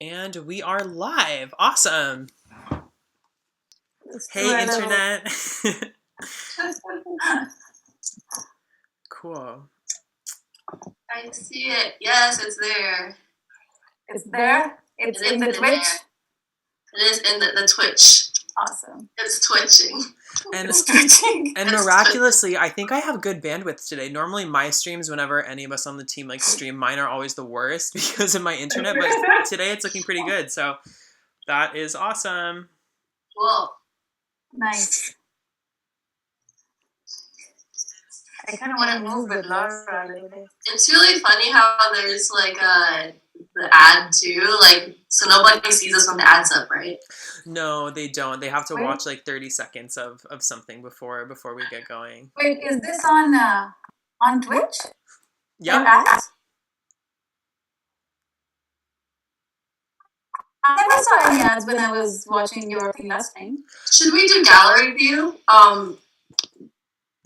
And we are live. Awesome. Let's do Hey, a little- internet. Cool. I see it. Yes, it's there. It's there. It's in the It's Twitch. It is in the Twitch. Awesome. It's twitching. And It's twitching. and miraculously, I think I have good bandwidth today. Normally, my streams, whenever any of us on the team stream, mine are always the worst because of my internet. But today, it's looking pretty good. So that is awesome. Cool. Nice. I kind of want to move with Laura a little bit. It's really funny how there's the ad too. So nobody sees us when the ad's up, right? No, they don't. They have to Wait. watch 30 seconds of something before we get going. Wait, is this on Twitch? Yeah. Your ads? I never saw any ads when I was watching your thing last time. Should we do gallery view?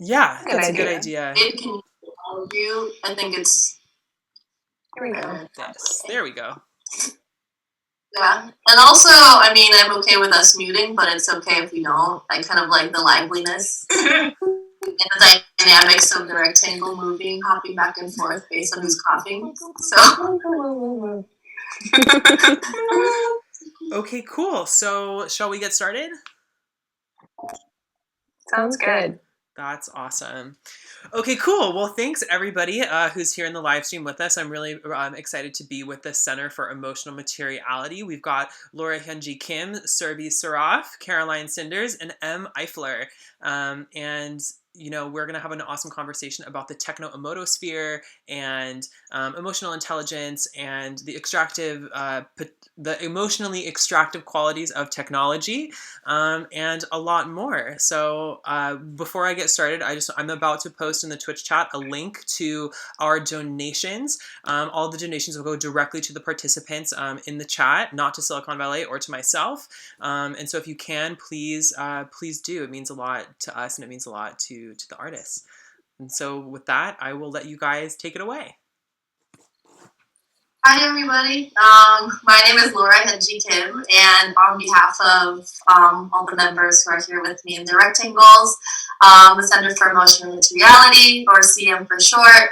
Yeah, Good that's a good idea. idea. It can view. I think it's. Here we go. Yes, there we go. Yeah, and also, I mean, I'm okay with us muting, but it's okay if we don't. I kind of like the liveliness and the dynamics of the rectangle moving, hopping back and forth based on who's coughing. So, Okay, cool. So, shall we get started? Sounds good. That's awesome. Okay, cool. Well, thanks everybody who's here in the live stream with us. I'm really excited to be with the Center for Emotional Materiality. We've got Laura Hyunji Kim, Surbi Saraf, Caroline Cinders, and M. Eifler. And we're going to have an awesome conversation about the techno-emotosphere and emotional intelligence and the emotionally extractive qualities of technology, and a lot more. So before I get started, I'm about to post in the Twitch chat a link to our donations. All the donations will go directly to the participants in the chat, not to Silicon Valet or to myself. And so if you can, please do. It means a lot to us and it means a lot to the artists. And so with that, I will let you guys take it away. hi everybody. My name is Laura Hyunji Kim, and on behalf of all the members who are here with me in the Rectangles, the Center for Emotional Materiality, or CM for short,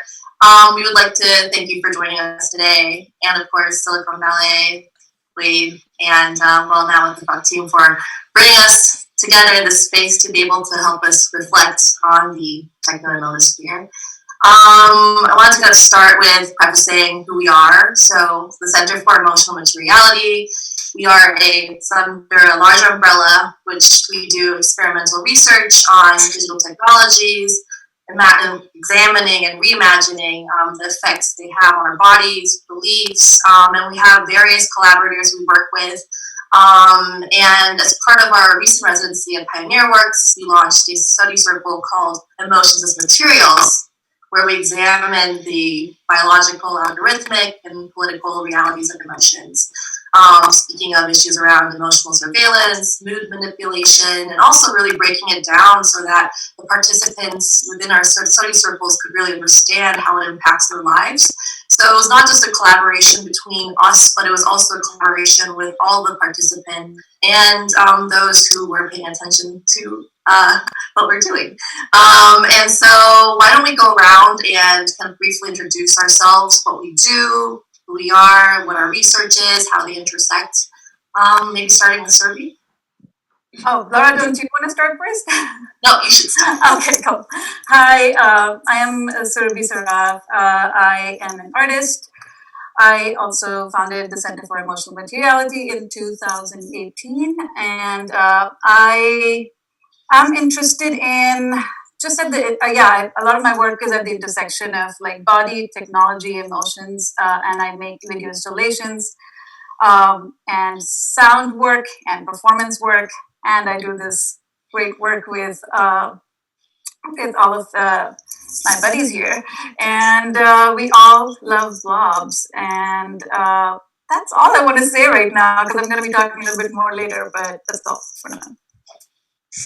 we would like to thank you for joining us today, and of course Silicon Valley, Wade, and now with the Buck team for bringing us together in this space to be able to help us reflect on the techno-emotosphere. I wanted to kind of start with prefacing who we are. So the Center for Emotional Materiality, we are it's under a large umbrella, which we do experimental research on digital technologies, examining and reimagining the effects they have on our bodies, beliefs, and we have various collaborators we work with. And as part of our recent residency at Pioneer Works, we launched a study circle called Emotions as Materials, where we examine the biological, algorithmic, and political realities of emotions. Speaking of issues around emotional surveillance, mood manipulation, and also really breaking it down so that the participants within our study circles could really understand how it impacts their lives. So it was not just a collaboration between us, but it was also a collaboration with all the participants and those who were paying attention to what we're doing. And so why don't we go around and kind of briefly introduce ourselves, what we do, who we are, what our research is, how they intersect. Maybe starting with Surbi. Oh, Laura, don't you want to start first? No, you should start. Okay, cool. Hi, I am Surbi Saraf. I am an artist. I also founded the Center for Emotional Materiality in 2018, and I am interested in just at the a lot of my work is at the intersection of body, technology, emotions, and I make video installations and sound work and performance work, and I do this great work with all of my buddies here, and we all love blobs, and that's all I want to say right now because I'm going to be talking a little bit more later, but that's all for now.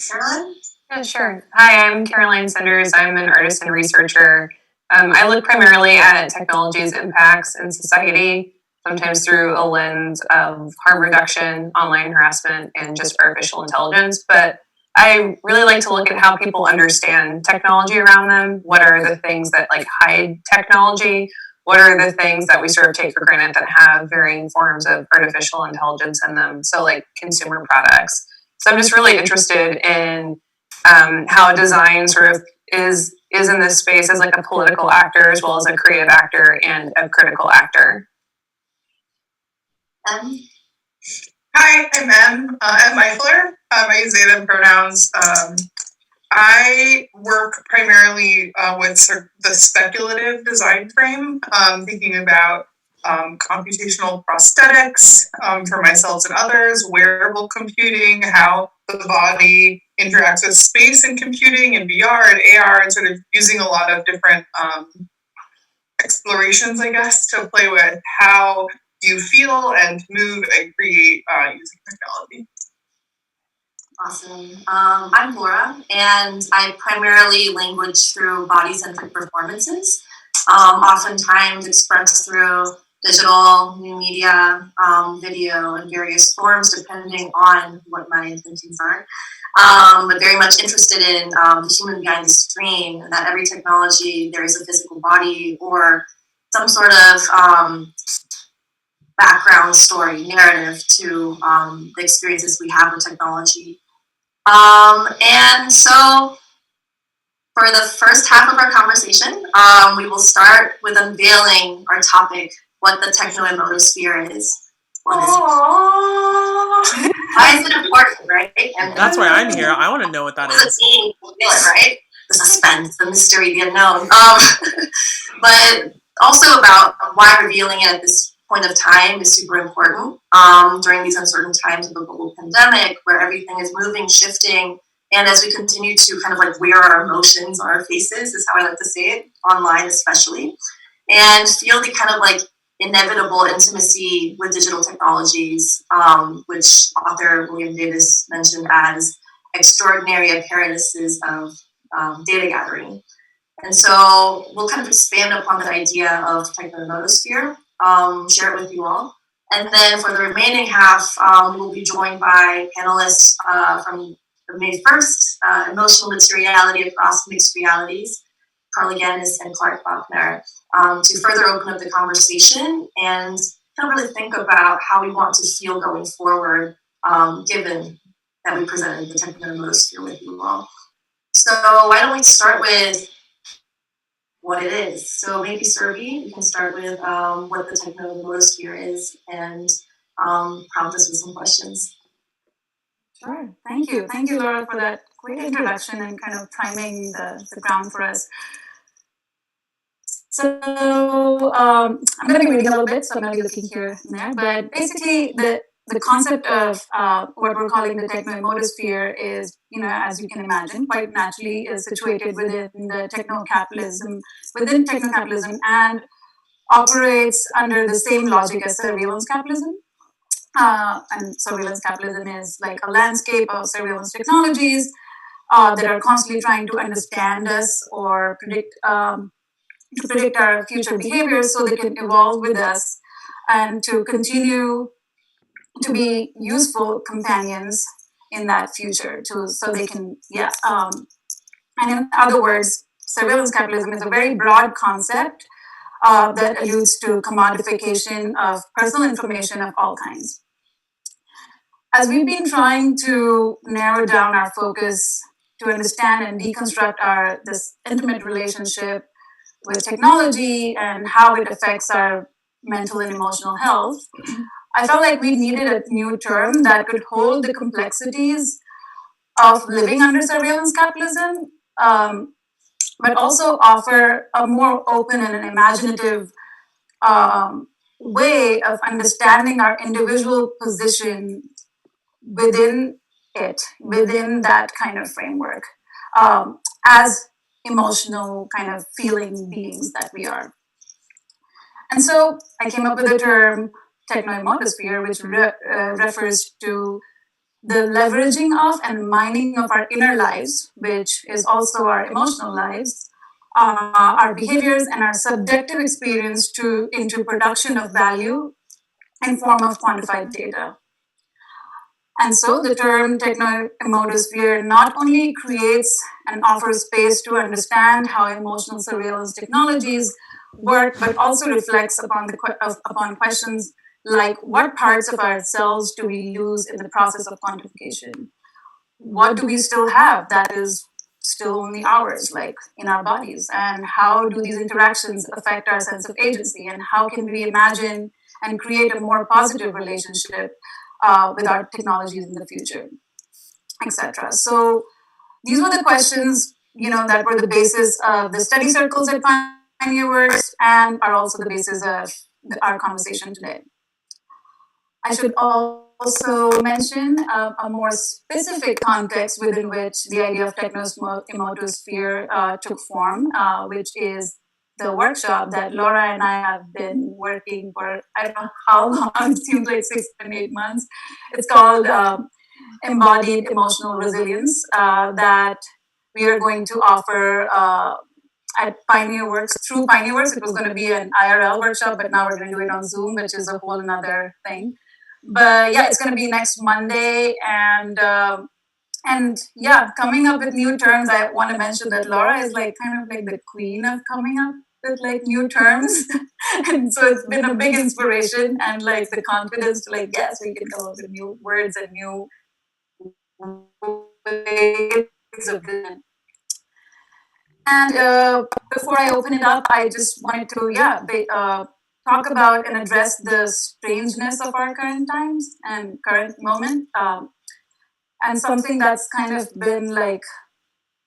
Caroline? Yeah, sure. Hi, I'm Caroline Cinders. I'm an artist and researcher. I look primarily at technology's impacts in society. sometimes through a lens of harm reduction, online harassment, and just artificial intelligence. But I really like to look at how people understand technology around them. What are the things that like hide technology? What are the things that we sort of take for granted that have varying forms of artificial intelligence in them? So like consumer products. So I'm just really interested in how design sort of is in this space as like a political actor as well as a creative actor and a critical actor. Hi, I'm M Meifler. I use they, them pronouns. I work primarily with sort of the speculative design frame, thinking about computational prosthetics for myself and others, wearable computing, how the body interacts with space and computing and VR and AR, and sort of using a lot of different explorations, I guess, to play with how you feel and move and create using technology. Awesome. I'm Laura, and I primarily language through body-centric performances, oftentimes expressed through digital, new media, video, and various forms, depending on what my intentions are. But very much interested in the human behind the screen, and that every technology, there is a physical body or some sort of background story, narrative to the experiences we have with technology. And so for the first half of our conversation, we will start with unveiling our topic, what the techno-emotosphere is. What is it? Why is it important, right? And That's why I'm here. I want to know what that is. Feel it, right? The suspense, the mystery, the unknown. But also about why revealing it at this point of time is super important during these uncertain times of the global pandemic, where everything is moving, shifting, and as we continue to kind of like wear our emotions on our faces, is how I like to say it, online especially, and feel the kind of like inevitable intimacy with digital technologies, which author William Davis mentioned as extraordinary apparatuses of data gathering. And so we'll kind of expand upon that idea of techno-emotosphere, share it with you all. And then for the remaining half, we'll be joined by panelists from May 1st, Emotional Materiality Across Mixed Realities, Carly Gannis and Clark Bachner, to further open up the conversation and kind of really think about how we want to feel going forward, given that we presented the techno-emotosphere with you all. So why don't we start with what it is? So maybe Serbi, you can start with what the techno-emotosphere is and prompt us with some questions. Sure. Thank you. Thank you, Laura, for that great introduction and kind of priming the ground for us. So I'm going to be reading a little bit, so I'm going to be looking here and there. But basically, the concept of what we're calling the techno-emotosphere is, as you can imagine, quite naturally is situated within techno-capitalism, and operates under the same logic as surveillance capitalism. And surveillance capitalism is like a landscape of surveillance technologies that are constantly trying to understand us or predict our future behaviors so they can evolve with us and to continue to be useful companions in that future so they can, and in other words, surveillance capitalism is a very broad concept that alludes to commodification of personal information of all kinds. As we've been trying to narrow down our focus to understand and deconstruct this intimate relationship with technology and how it affects our mental and emotional health, I felt like we needed a new term that could hold the complexities of living under surveillance capitalism, but also offer a more open and an imaginative way of understanding our individual position within that kind of framework, as emotional kind of feeling beings that we are. And so I came up with the term techno-emotosphere, which refers to the leveraging of and mining of our inner lives, which is also our emotional lives, our behaviors and our subjective experience into production of value in form of quantified data. And so the term techno-emotosphere not only creates and offers space to understand how emotional surveillance technologies work, but also reflects upon questions like what parts of ourselves do we lose in the process of quantification? What do we still have that is still only ours, like in our bodies? And how do these interactions affect our sense of agency? And how can we imagine and create a more positive relationship with our technologies in the future, etc. So these were the questions, that were the basis of the study circles at Pioneer Works and are also the basis of our conversation today. I should also mention a more specific context within which the idea of techno-emotosphere took form, which is the workshop that Laura and I have been working for, I don't know how long, it seems like 6 and 8 months. It's called Embodied Emotional Resilience that we are going to offer at Pioneer Works. Through Pioneer Works, it was going to be an IRL workshop, but now we're going to do it on Zoom, which is a whole another thing. But yeah, it's going to be next Monday, and yeah, coming up with new terms. I want to mention that Laura is like kind of like the queen of coming up with like new terms, and so it's been a big inspiration and like the confidence to like, yes, we can come up with new words and new ways of doing it. And before I open it up, I just wanted to talk about and address the strangeness of our current times and current moment, and something that's kind of been like,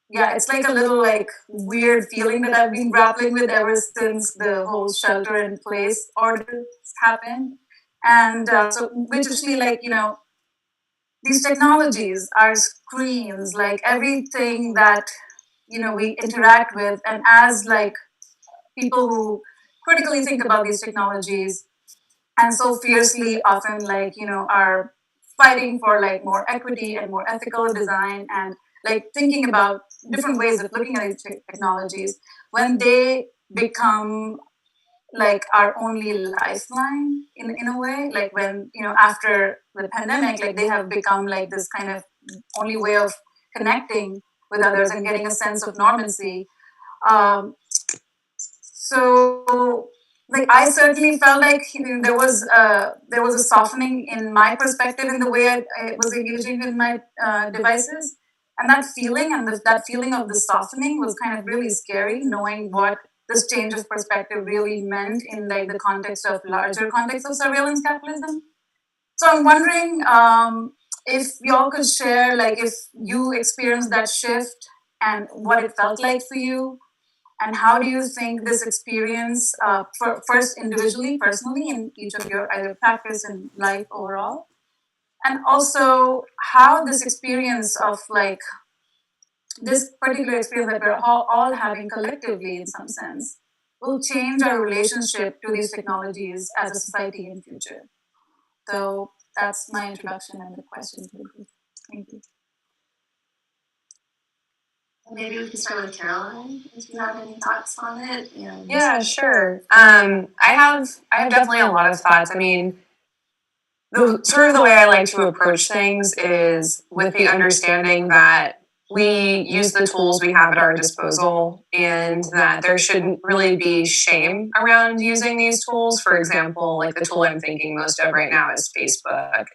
it's like a little like weird feeling that I've been grappling with ever since the whole shelter in place orders happened. And so, which actually, like, these technologies, our screens, like everything that we interact with, and as like people who critically think about these technologies and so fiercely often like are fighting for like more equity and more ethical design and like thinking about different ways of looking at these technologies, when they become like our only lifeline in a way, like when after the pandemic, like they have become like this kind of only way of connecting with others and getting a sense of normalcy. So like I certainly felt like there was a softening in my perspective in the way I was engaging with my devices, and that feeling that feeling of the softening was kind of really scary, knowing what this change of perspective really meant in like the context of larger context of surveillance capitalism. So I'm wondering if y'all could share like if you experienced that shift and what it felt like for you, and how do you think this experience, first individually, personally, in each of your either practice and life overall, and also how this experience of like this particular experience that we're all having collectively in some sense will change our relationship to these technologies as a society in future. So that's my introduction and the question to the group. Thank you. Maybe we can start with Caroline if you have any thoughts on it. Yeah, sure. I have definitely a lot of thoughts. I mean, the way I like to approach things is with the understanding that we use the tools we have at our disposal and that there shouldn't really be shame around using these tools. For example, like the tool I'm thinking most of right now is Facebook.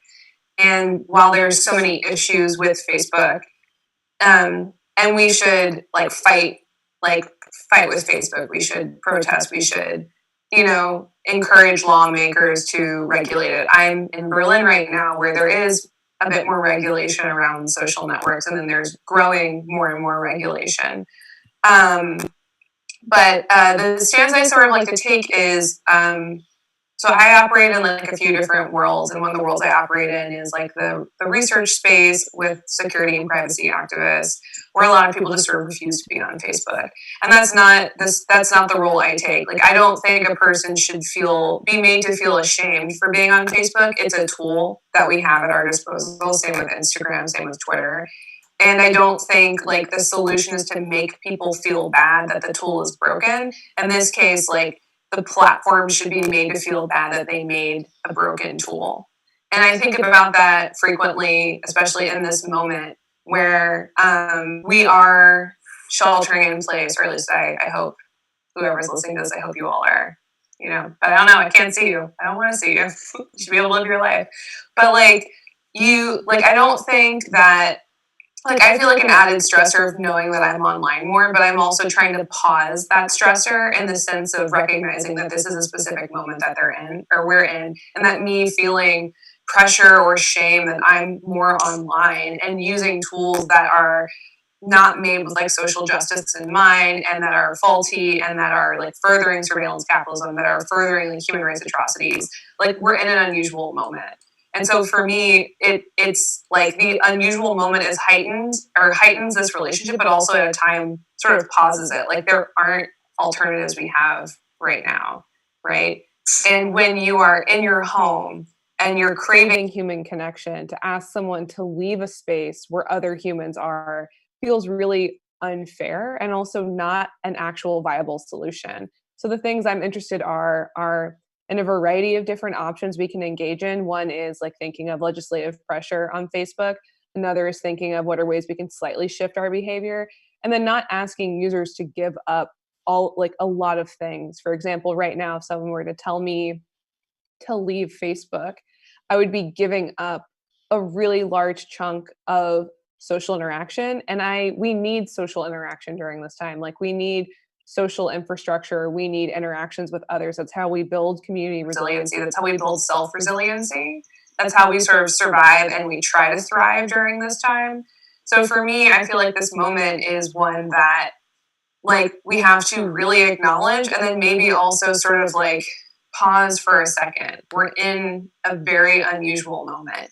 And while there's so many issues with Facebook, and we should fight with Facebook. We should protest. We should, encourage lawmakers to regulate it. I'm in Berlin right now where there is a bit more regulation around social networks, and then there's growing more and more regulation. But the stance I sort of like to take is, so I operate in like a few different worlds, and one of the worlds I operate in is like the research space with security and privacy activists, where a lot of people just sort of refuse to be on Facebook, and that's not the role I take. Like I don't think a person should be made to feel ashamed for being on Facebook. It's a tool that we have at our disposal. Same with Instagram, same with Twitter. And I don't think like the solution is to make people feel bad that the tool is broken. In this case, like the platform should be made to feel bad that they made a broken tool. And I think about that frequently, especially in this moment where we are sheltering in place, or at least I hope whoever's listening to this, I hope you all are, but I don't know, I can't see you. I don't want to see you. You should be able to live your life. But I don't think that, I feel like an added stressor of knowing that I'm online more, but I'm also trying to pause that stressor in the sense of recognizing that this is a specific moment that they're in or we're in, and that me feeling pressure or shame that I'm more online and using tools that are not made with social justice in mind and that are faulty and that are furthering surveillance capitalism, that are furthering human rights atrocities. We're in an unusual moment. And so for me, it's the unusual moment is heightens this relationship, but also at a time sort of pauses it. There aren't alternatives we have right now, right? And when you are in your home and you're craving human connection, to ask someone to leave a space where other humans are feels really unfair and also not an actual viable solution. So the things I'm interested are in a variety of different options we can engage in. One is thinking of legislative pressure on Facebook. Another is thinking of what are ways we can slightly shift our behavior, and then not asking users to give up a lot of things. For example, right now, if someone were to tell me to leave Facebook, I would be giving up a really large chunk of social interaction. And we need social interaction during this time. We need social infrastructure. We need interactions with others. That's how we build community resiliency. That's how we build self-resiliency. That's how we sort of survive and we try to thrive during this time. So for me, I feel like this moment is one that we have to really acknowledge, and then maybe also sort of pause for a second. We're in a very unusual moment.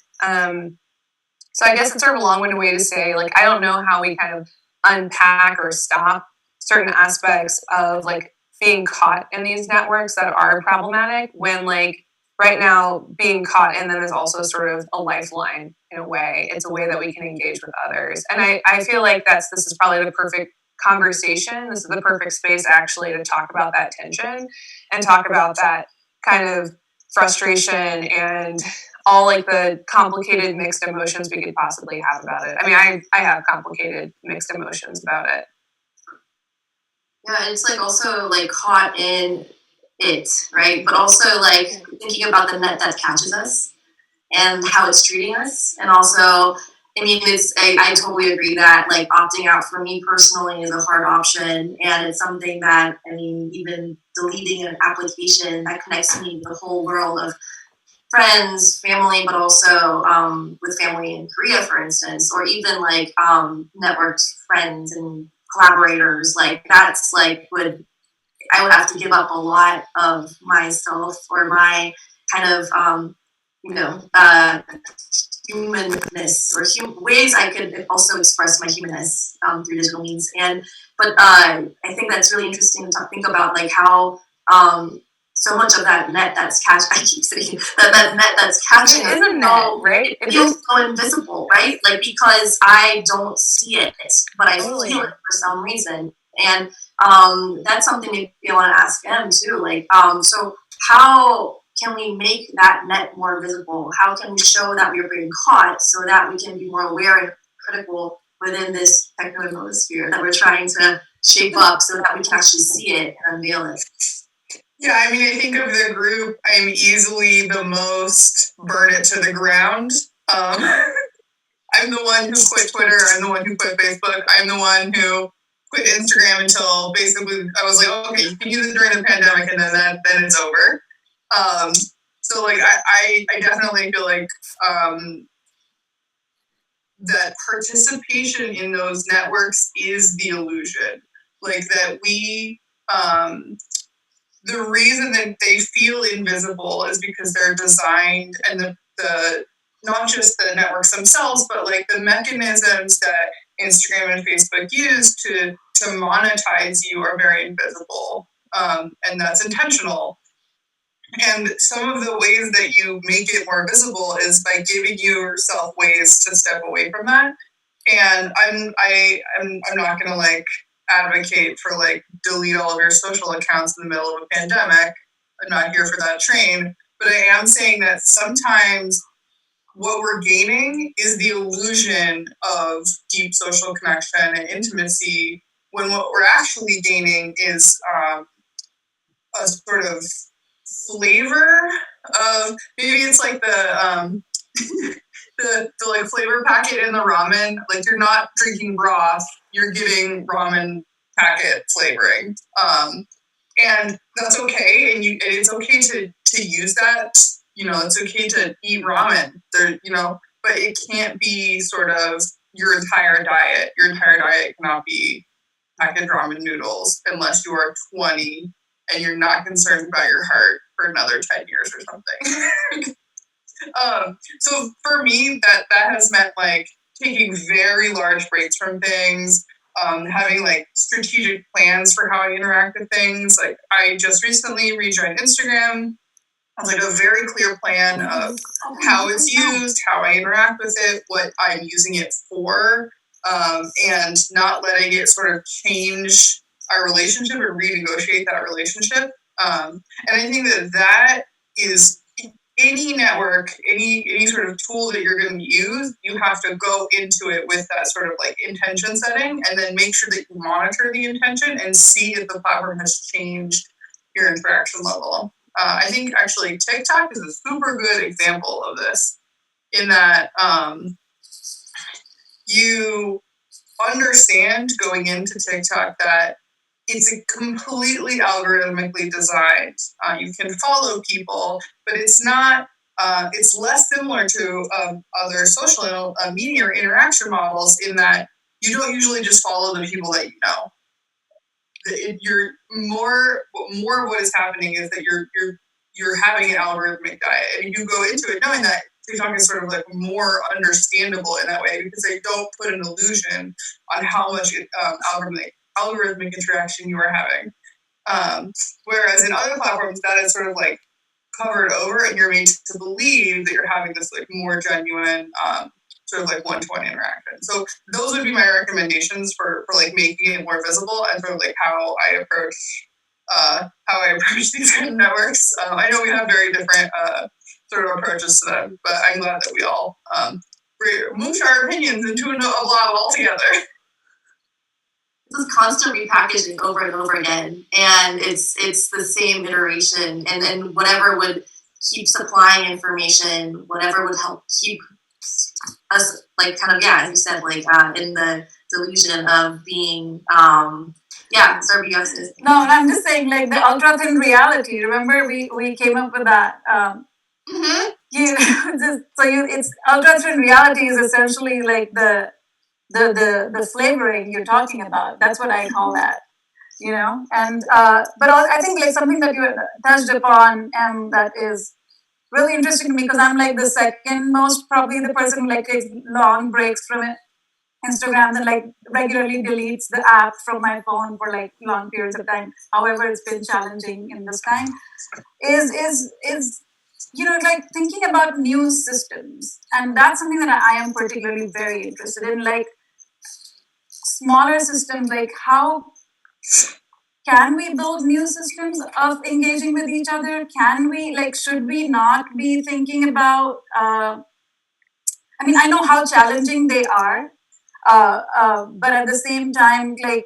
So I guess it's sort of a long-winded way to say, I don't know how we kind of unpack or stop certain aspects of being caught in these networks that are problematic, when right now being caught in them is also sort of a lifeline in a way. It's a way that we can engage with others. And I feel like this is probably the perfect conversation. This is the perfect space actually to talk about that tension and talk about that kind of frustration and all the complicated mixed emotions we could possibly have about it. I mean, I have complicated mixed emotions about it. Yeah, it's also caught in it, right? But also thinking about the net that catches us and how it's treating us. And also, I mean, I totally agree that opting out for me personally is a hard option. And it's something that, I mean, even deleting an application that connects me to the whole world of friends, family, but also with family in Korea, for instance, or even networked friends and collaborators. That's I would have to give up a lot of myself or my kind of humanness or ways I could also express my humanness through digital means. But I think that's really interesting to think about how so much of that net that's I keep saying that net that's catching us, isn't it, right? It feels so invisible, right? Because I don't see it, but I feel it for some reason. And that's something maybe I want to ask them too. So how can we make that net more visible? How can we show that we are being caught so that we can be more aware and critical within this techno-sphere that we're trying to shape up so that we can actually see it and unveil it? Yeah, I mean, I think of the group, I'm easily the most burn it to the ground. I'm the one who quit Twitter. I'm the one who quit Facebook. I'm the one who quit Instagram until basically I was like, okay, you can use it during the pandemic, and then it's over. So I definitely feel that participation in those networks is the illusion. That we the reason that they feel invisible is because they're designed, and the not just the networks themselves, but the mechanisms that Instagram and Facebook use to monetize you are very invisible, and that's intentional. And some of the ways that you make it more visible is by giving yourself ways to step away from that. And I'm not gonna advocate for like delete all of your social accounts in the middle of a pandemic. I'm not here for that train, but I am saying that sometimes what we're gaining is the illusion of deep social connection and intimacy, when what we're actually gaining is a sort of flavor of, maybe it's like the the like flavor packet in the ramen. Like, you're not drinking broth, you're getting ramen packet flavoring, and that's okay. And it's okay to use that. It's okay to eat ramen. But it can't be sort of your entire diet. Your entire diet cannot be packaged ramen noodles unless you are 20 and you're not concerned about your heart for another 10 years or something. So for me, that has meant like taking very large breaks from things, having like strategic plans for how I interact with things. Like, I just recently rejoined Instagram. I was like a very clear plan of how it's used, how I interact with it, what I'm using it for, and not letting it sort of change our relationship or renegotiate that relationship. And I think that is any network, any sort of tool that you're going to use, you have to go into it with that sort of like intention setting, and then make sure that you monitor the intention and see if the platform has changed your interaction level. I think actually TikTok is a super good example of this, in that you understand going into TikTok that it's completely algorithmically designed. You can follow people, but it's not. It's less similar to other social media or interaction models, in that you don't usually just follow the people that you know. You're more of what is happening is that you're having an algorithmic diet, and you go into it knowing that TikTok is sort of like more understandable in that way, because they don't put an illusion on how much algorithmic interaction you are having. Whereas in other platforms, that is sort of like covered over, and you're made to believe that you're having this like more genuine sort of like one-to-one interaction. So those would be my recommendations for like making it more visible, and sort of like how I approach these kind of networks. I know we have very different sort of approaches to them, but I'm glad that we all moved our opinions into a blog altogether. This is constant repackaging over and over again, and it's the same iteration, and then whatever would keep supplying information, whatever would help keep us like kind of, as you said, like in the delusion of being sorry, you guys. No, and I'm just saying, like, the ultra thin reality. Remember, we came up with that. It's ultra thin reality is essentially like the flavoring you're talking about. That's what I call that. And but I think like something that you touched upon, and that is really interesting to me, because I'm like the second most probably the person who like takes long breaks from it. Instagram that like regularly deletes the app from my phone for like long periods of time. However, it's been challenging in this time. Is like thinking about news systems, and that's something that I am particularly very interested in. Like smaller systems, like how can we build new systems of engaging with each other? Can we should we not be thinking about? I mean, I know how challenging they are. But at the same time, I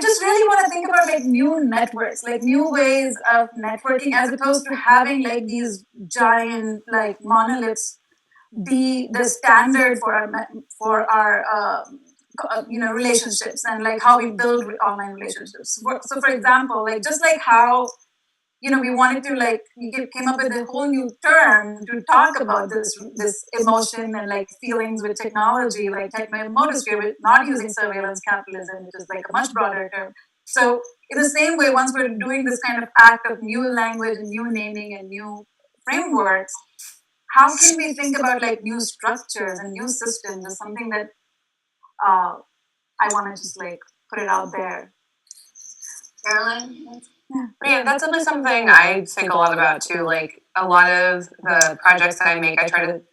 just really want to think about like new networks, like new ways of networking, as opposed to having like these giant like monoliths be the standard for our relationships, and like how we build online relationships. So, for example, like just like how we wanted to we came up with a whole new term to talk about this emotion and like feelings with technology, like technoemotosphere, with not using surveillance capitalism, which is like a much broader term. So in the same way, once we're doing this kind of act of new language and new naming and new frameworks, how can we think about like new structures and new systems is something that I want to just like put it out there. Caroline? Yeah, that's definitely something I think a lot about too. Like a lot of the projects that I make,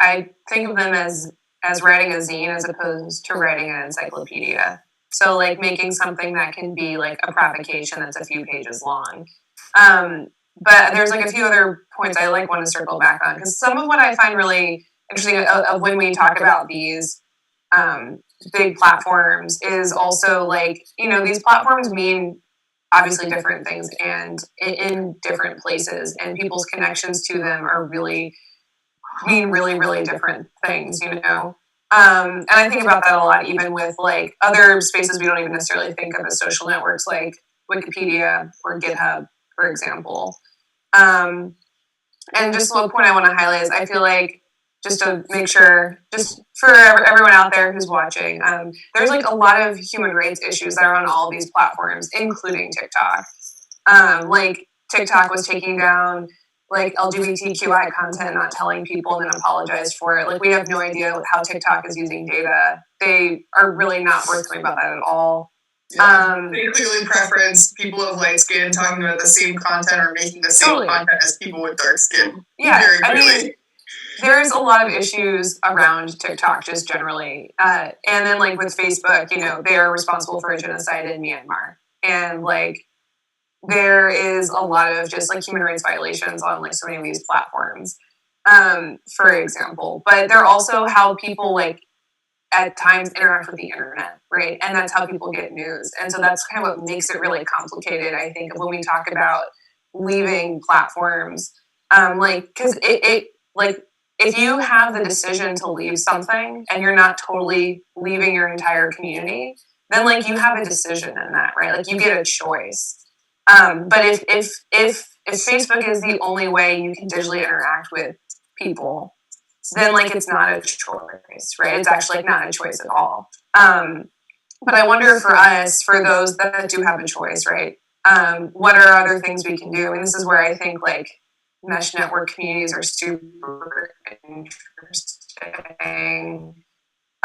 I think of them as as writing a zine as opposed to writing an encyclopedia. So like making something that can be like a provocation that's a few pages long. But there's like a few other points I like want to circle back on, because some of what I find really interesting of when we talk about these big platforms is also like, you know, these platforms mean obviously different things and in different places, and people's connections to them are really mean really, really different things, you know. And I think about that a lot, even with like other spaces we don't even necessarily think of as social networks, like Wikipedia or GitHub, for example. And just one point I want to highlight is I feel like, just to make sure, just for everyone out there who's watching, there's like a lot of human rights issues that are on all of these platforms, including TikTok. Like TikTok was taking down like LGBTQI content, not telling people, and then apologized for it. Like we have no idea how TikTok is using data. They are really not forthcoming about that at all. Yeah, they clearly preference people of light skin talking about the same content or making the same content as people with dark skin. Yeah, very clearly. I mean, there's a lot of issues around TikTok just generally. And then like with Facebook, you know, they are responsible for a genocide in Myanmar. And like there is a lot of just like human rights violations on like so many of these platforms, for example. But they're also how people like at times interact with the internet, right? And that's how people get news. And so that's kind of what makes it really complicated, I think, when we talk about leaving platforms. Like, because it like if you have the decision to leave something and you're not totally leaving your entire community, then like you have a decision in that, right? Like you get a choice. But if Facebook is the only way you can digitally interact with people, then like it's not a choice, right? It's actually like not a choice at all. But I wonder for us, for those that do have a choice, right? What are other things we can do? And this is where I think like mesh network communities are super interesting.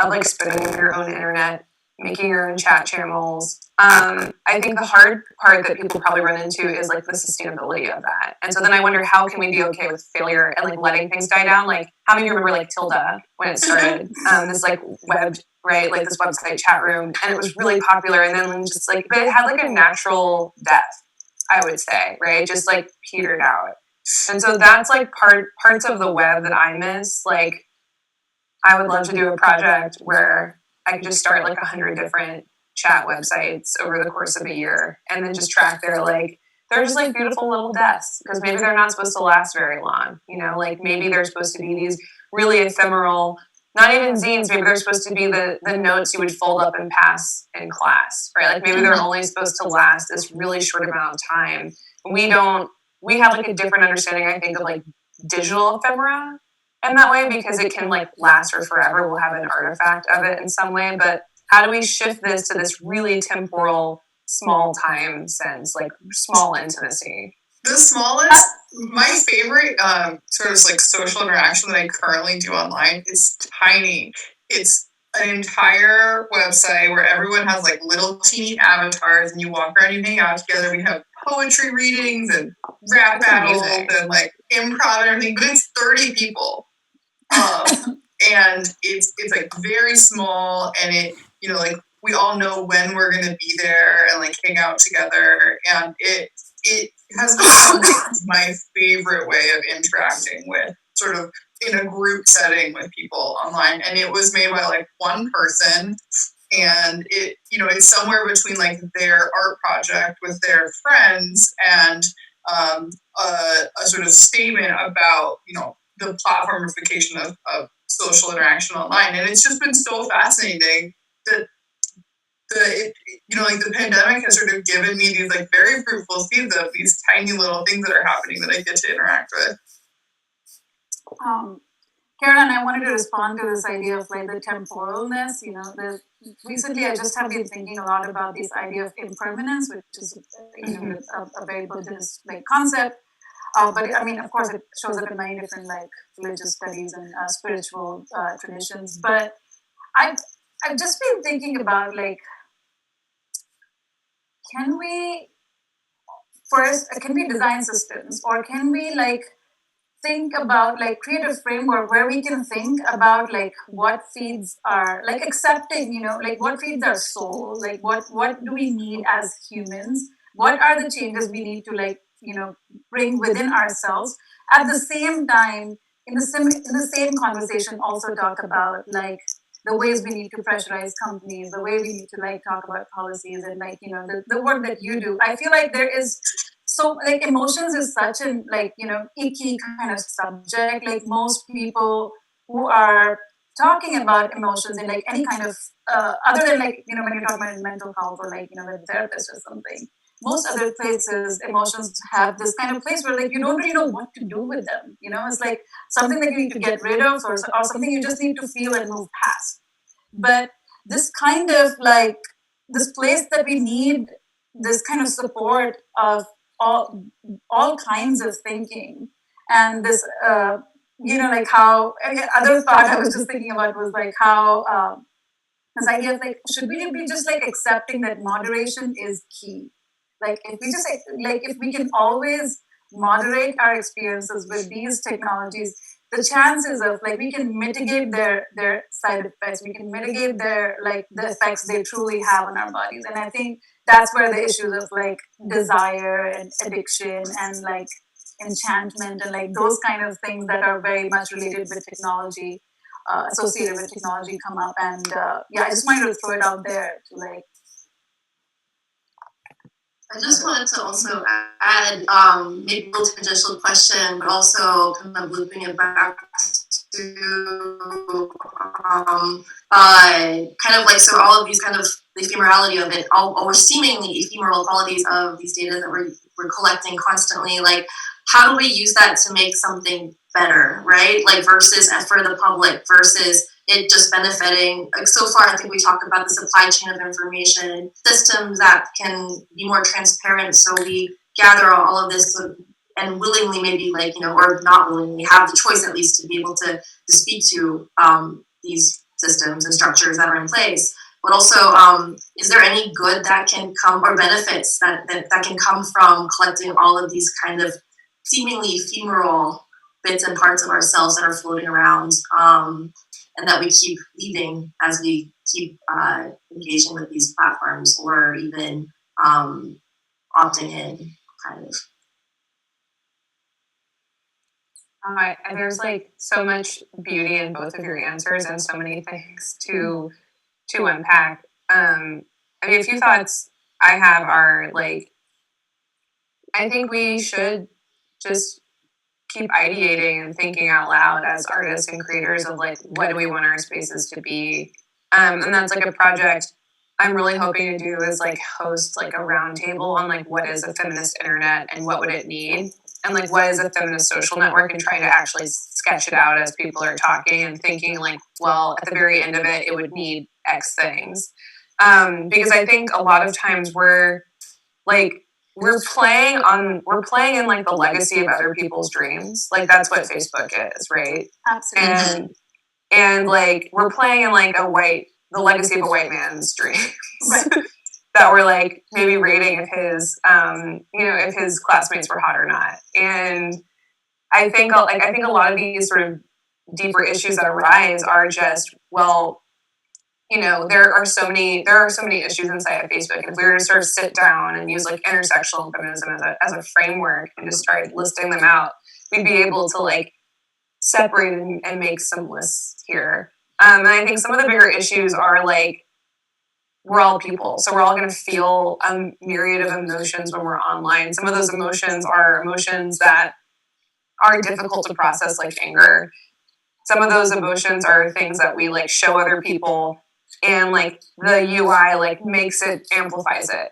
Like spinning your own internet, making your own chat channels. I think the hard part that people probably run into is like the sustainability of that. And so then I wonder, how can we be okay with failure and like letting things die down? Like how many of you remember like Tilda when it started? This like web, right? Like this website chat room, and it was really popular. And then just like, but it had like a natural death, I would say, right? Just like petered out. And so that's like parts of the web that I miss. Like I would love to do a project where I could just start like 100 different chat websites over the course of a year, and then just track their like, they're just like beautiful little deaths, because maybe they're not supposed to last very long, you know, like maybe they're supposed to be these really ephemeral, not even zines, maybe they're supposed to be the notes you would fold up and pass in class, right? Like maybe they're only supposed to last this really short amount of time. We have like a different understanding, I think, of like digital ephemera in that way, because it can like last for forever. We'll have an artifact of it in some way, but how do we shift this to this really temporal, small time sense, like small intimacy? The smallest, my favorite sort of like social interaction that I currently do online is tiny. It's an entire website where everyone has like little teeny avatars, and you walk around, you hang out together. We have poetry readings and rap battles and like improv and everything, but it's 30 people. And it's like very small, and it, you know, like we all know when we're gonna be there and like hang out together, and it has become like my favorite way of interacting with, sort of in a group setting with people online. And it was made by like one person, and it, you know, it's somewhere between like their art project with their friends and a sort of statement about, you know, the platformification of social interaction online. And it's just been so fascinating that you know, like the pandemic has sort of given me these like very fruitful seeds of these tiny little things that are happening that I get to interact with. Karen, I wanted to respond to this idea of like the temporalness. You know, recently I just have been thinking a lot about this idea of impermanence, which is, you know, a very Buddhist like concept. But I mean, of course, it shows up in many different like religious studies and spiritual traditions. But I've just been thinking about like, can we design systems, or can we like think about, like, create a framework where we can think about, like, what feeds our, like, accepting, like, what feeds our soul, like, what do we need as humans, what are the changes we need to, like, bring within ourselves. At the same time, in the same conversation, also talk about, like, the ways we need to pressurize companies, the way we need to, like, talk about policies, and, like, the work that you do. I feel like there is, so, like, emotions is such an, like, icky kind of subject. Like, most people who are talking about emotions in, like, any kind of other than, like, when you're talking about mental health, or, like, with a therapist or something, most other places emotions have this kind of place where, like, you don't really know what to do with them. It's like something that you need to get rid of, or something you just need to feel and move past. But this kind of, like, this place that we need, this kind of support of all kinds of thinking, and this like, how, other thought I was just thinking about was, like, how this idea of, like, should we be just, like, accepting that moderation is key. Like, if we just, like, if we can always moderate our experiences with these technologies, the chances of, like, we can mitigate their side effects, we can mitigate their, like, the effects they truly have on our bodies. And I think that's where the issues of, like, desire and addiction and, like, enchantment and, like, those kind of things that are very much related with technology, associated with technology, come up. And yeah, I just wanted to throw it out there to, like, I just wanted to also add maybe a little tangential question, but also kind of looping it back to kind of like, so all of these kind of the ephemerality of it, or seemingly ephemeral qualities of these data that we're collecting constantly, like, how do we use that to make something better, right? Like, versus for the public, versus it just benefiting. Like, so far, I think we talked about the supply chain of information, systems that can be more transparent, so we gather all of this and willingly, maybe, like, or not willingly, have the choice at least to be able to speak to these systems and structures that are in place. But also, is there any good that can come, or benefits that can come from collecting all of these kind of seemingly ephemeral bits and parts of ourselves that are floating around, and that we keep leaving as we keep engaging with these platforms, or even opting in, kind of? There's, like, so much beauty in both of your answers, and so many things to unpack. I mean, a few thoughts I have are, like, I think we should just keep ideating and thinking out loud as artists and creators of, like, what do we want our spaces to be. And that's, like, a project I'm really hoping to do, is, like, host, like, a roundtable on, like, what is a feminist internet and what would it need, and, like, what is a feminist social network, and trying to actually sketch it out as people are talking and thinking, like, well, at the very end of it, it would need X things. Because I think a lot of times we're playing in, like, the legacy of other people's dreams. Like, that's what Facebook is, right? absolutely. And like, we're playing in, like, the legacy of a white man's dreams. Right. That we're, like, maybe rating if his if his classmates were hot or not. And I think a lot of these sort of deeper issues that arise are just, well, there are so many issues inside of Facebook. And if we were to sort of sit down and use, like, intersectional feminism as a framework and just start listing them out, we'd be able to, like, separate and make some lists here. And I think some of the bigger issues are, like, we're all people, so we're all going to feel a myriad of emotions when we're online. Some of those emotions are emotions that are difficult to process, like anger. Some of those emotions are things that we, like, show other people, and, like, the UI, like, amplifies it.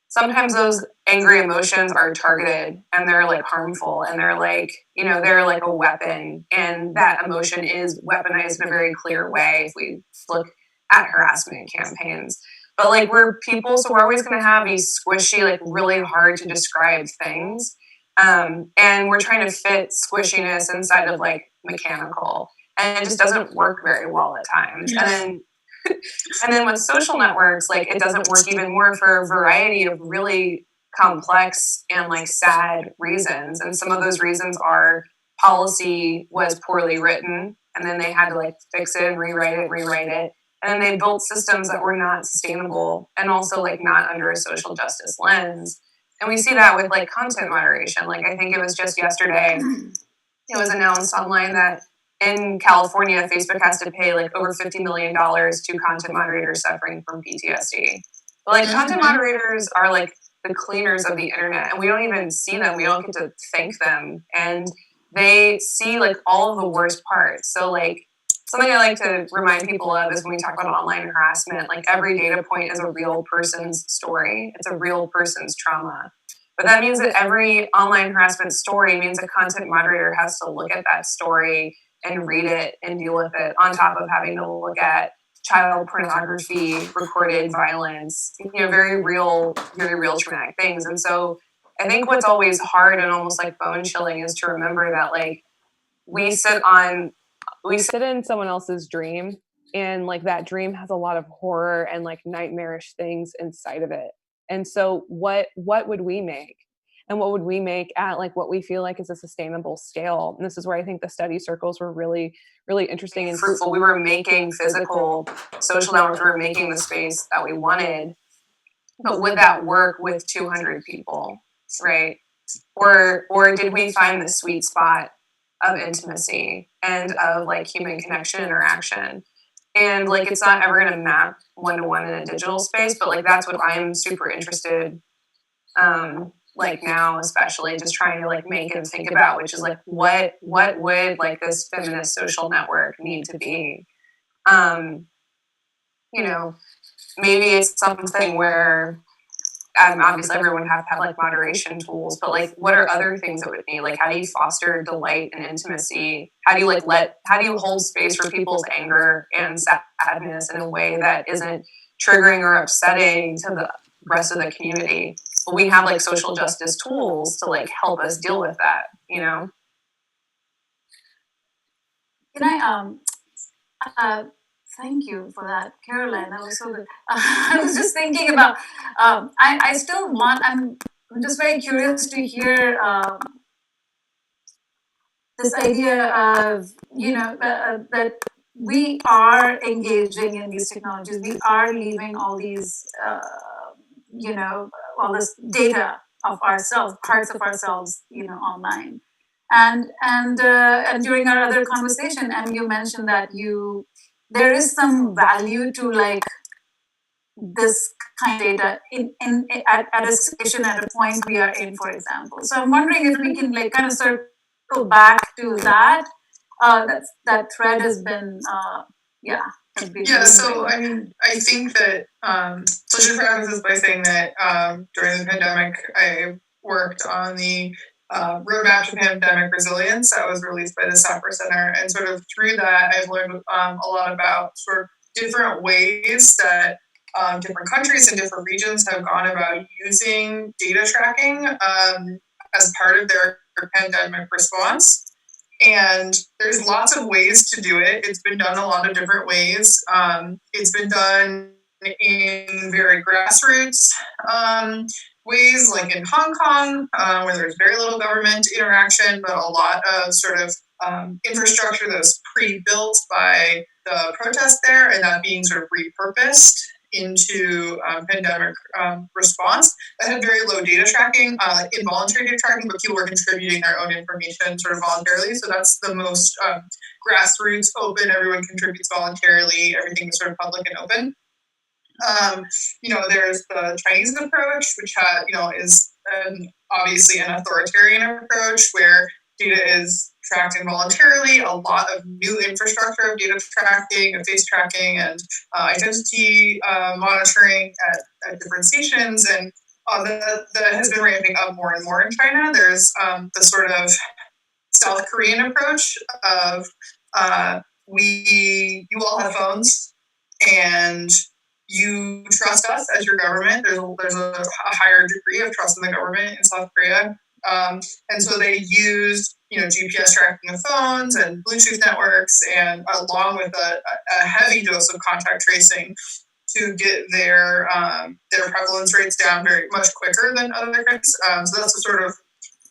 Sometimes those angry emotions are targeted, and they're, like, harmful, and they're like, they're like a weapon, and that emotion is weaponized in a very clear way if we look at harassment campaigns. But, like, we're people, so we're always going to have these squishy, like, really hard to describe things. And we're trying to fit squishiness inside of, like, mechanical, and it just doesn't work very well at times. And then with social networks, like, it doesn't work even more for a variety of really complex and, like, sad reasons. And some of those reasons are policy was poorly written, and then they had to like fix it and rewrite it. And then they built systems that were not sustainable and also like not under a social justice lens. And we see that with like content moderation. Like I think it was just yesterday, it was announced online that in California, Facebook has to pay like over $50 million to content moderators suffering from PTSD. But like content moderators are like the cleaners of the internet, and we don't even see them. We don't get to thank them, and they see like all of the worst parts. So like something I like to remind people of is when we talk about online harassment, like every data point is a real person's story. It's a real person's trauma. But that means that every online harassment story means a content moderator has to look at that story and read it and deal with it, on top of having to look at child pornography, recorded violence, very real traumatic things. And so I think what's always hard and almost like bone chilling is to remember that like we sit in someone else's dream, and like that dream has a lot of horror and like nightmarish things inside of it. And so what would we make? And what would we make at like what we feel like is a sustainable scale? And this is where I think the study circles were really, really interesting and fruitful. We were making physical social networks, we were making the space that we wanted, but would that work with 200 people, right? Or did we find the sweet spot of intimacy and of like human connection, interaction? And like it's not ever going to map one-to-one in a digital space, but like that's what I'm super interested like now, especially just trying to like make and think about, which is like what would like this feminist social network need to be? Maybe it's something where obviously everyone would have to have like moderation tools, but like what are other things that would need? Like how do you foster delight and intimacy? How do you hold space for people's anger and sadness in a way that isn't triggering or upsetting to the rest of the community? Well, we have like social justice tools to like help us deal with that, Can I thank you for that, Caroline. That was so good. I was just thinking about. I still want. I'm just very curious to hear this idea of that we are engaging in these technologies. We are leaving all these all this data of ourselves, parts of ourselves, online. And during our other conversation, and you mentioned that there is some value to like this kind of data at a station at a point we are in, for example. So I'm wondering if we can like kind of circle back to that. That thread has been So I mean, I think that so I should preface this by saying that during the pandemic, I worked on the roadmap to pandemic resilience that was released by the Sapper Center, and sort of through that, I've learned a lot about sort of different ways that different countries and different regions have gone about using data tracking as part of their pandemic response. And there's lots of ways to do it. It's been done a lot of different ways. It's been done in very grassroots ways, like in Hong Kong, where there's very little government interaction, but a lot of sort of infrastructure that was pre-built by the protest there, and that being sort of repurposed into pandemic response. That had very low data tracking, involuntary data tracking, but people were contributing their own information sort of voluntarily. So that's the most grassroots, open, everyone contributes voluntarily, everything is sort of public and open. There's the Chinese approach, which is obviously an authoritarian approach where data is tracked involuntarily. A lot of new infrastructure of data tracking, of face tracking, and identity monitoring at different stations, and that has been ramping up more and more in China. There's the sort of South Korean approach of you all have phones and you trust us as your government. There's a higher degree of trust in the government in South Korea. And so they used, GPS tracking of phones and Bluetooth networks, and along with a heavy dose of contact tracing to get their prevalence rates down very much quicker than other countries. So that's a sort of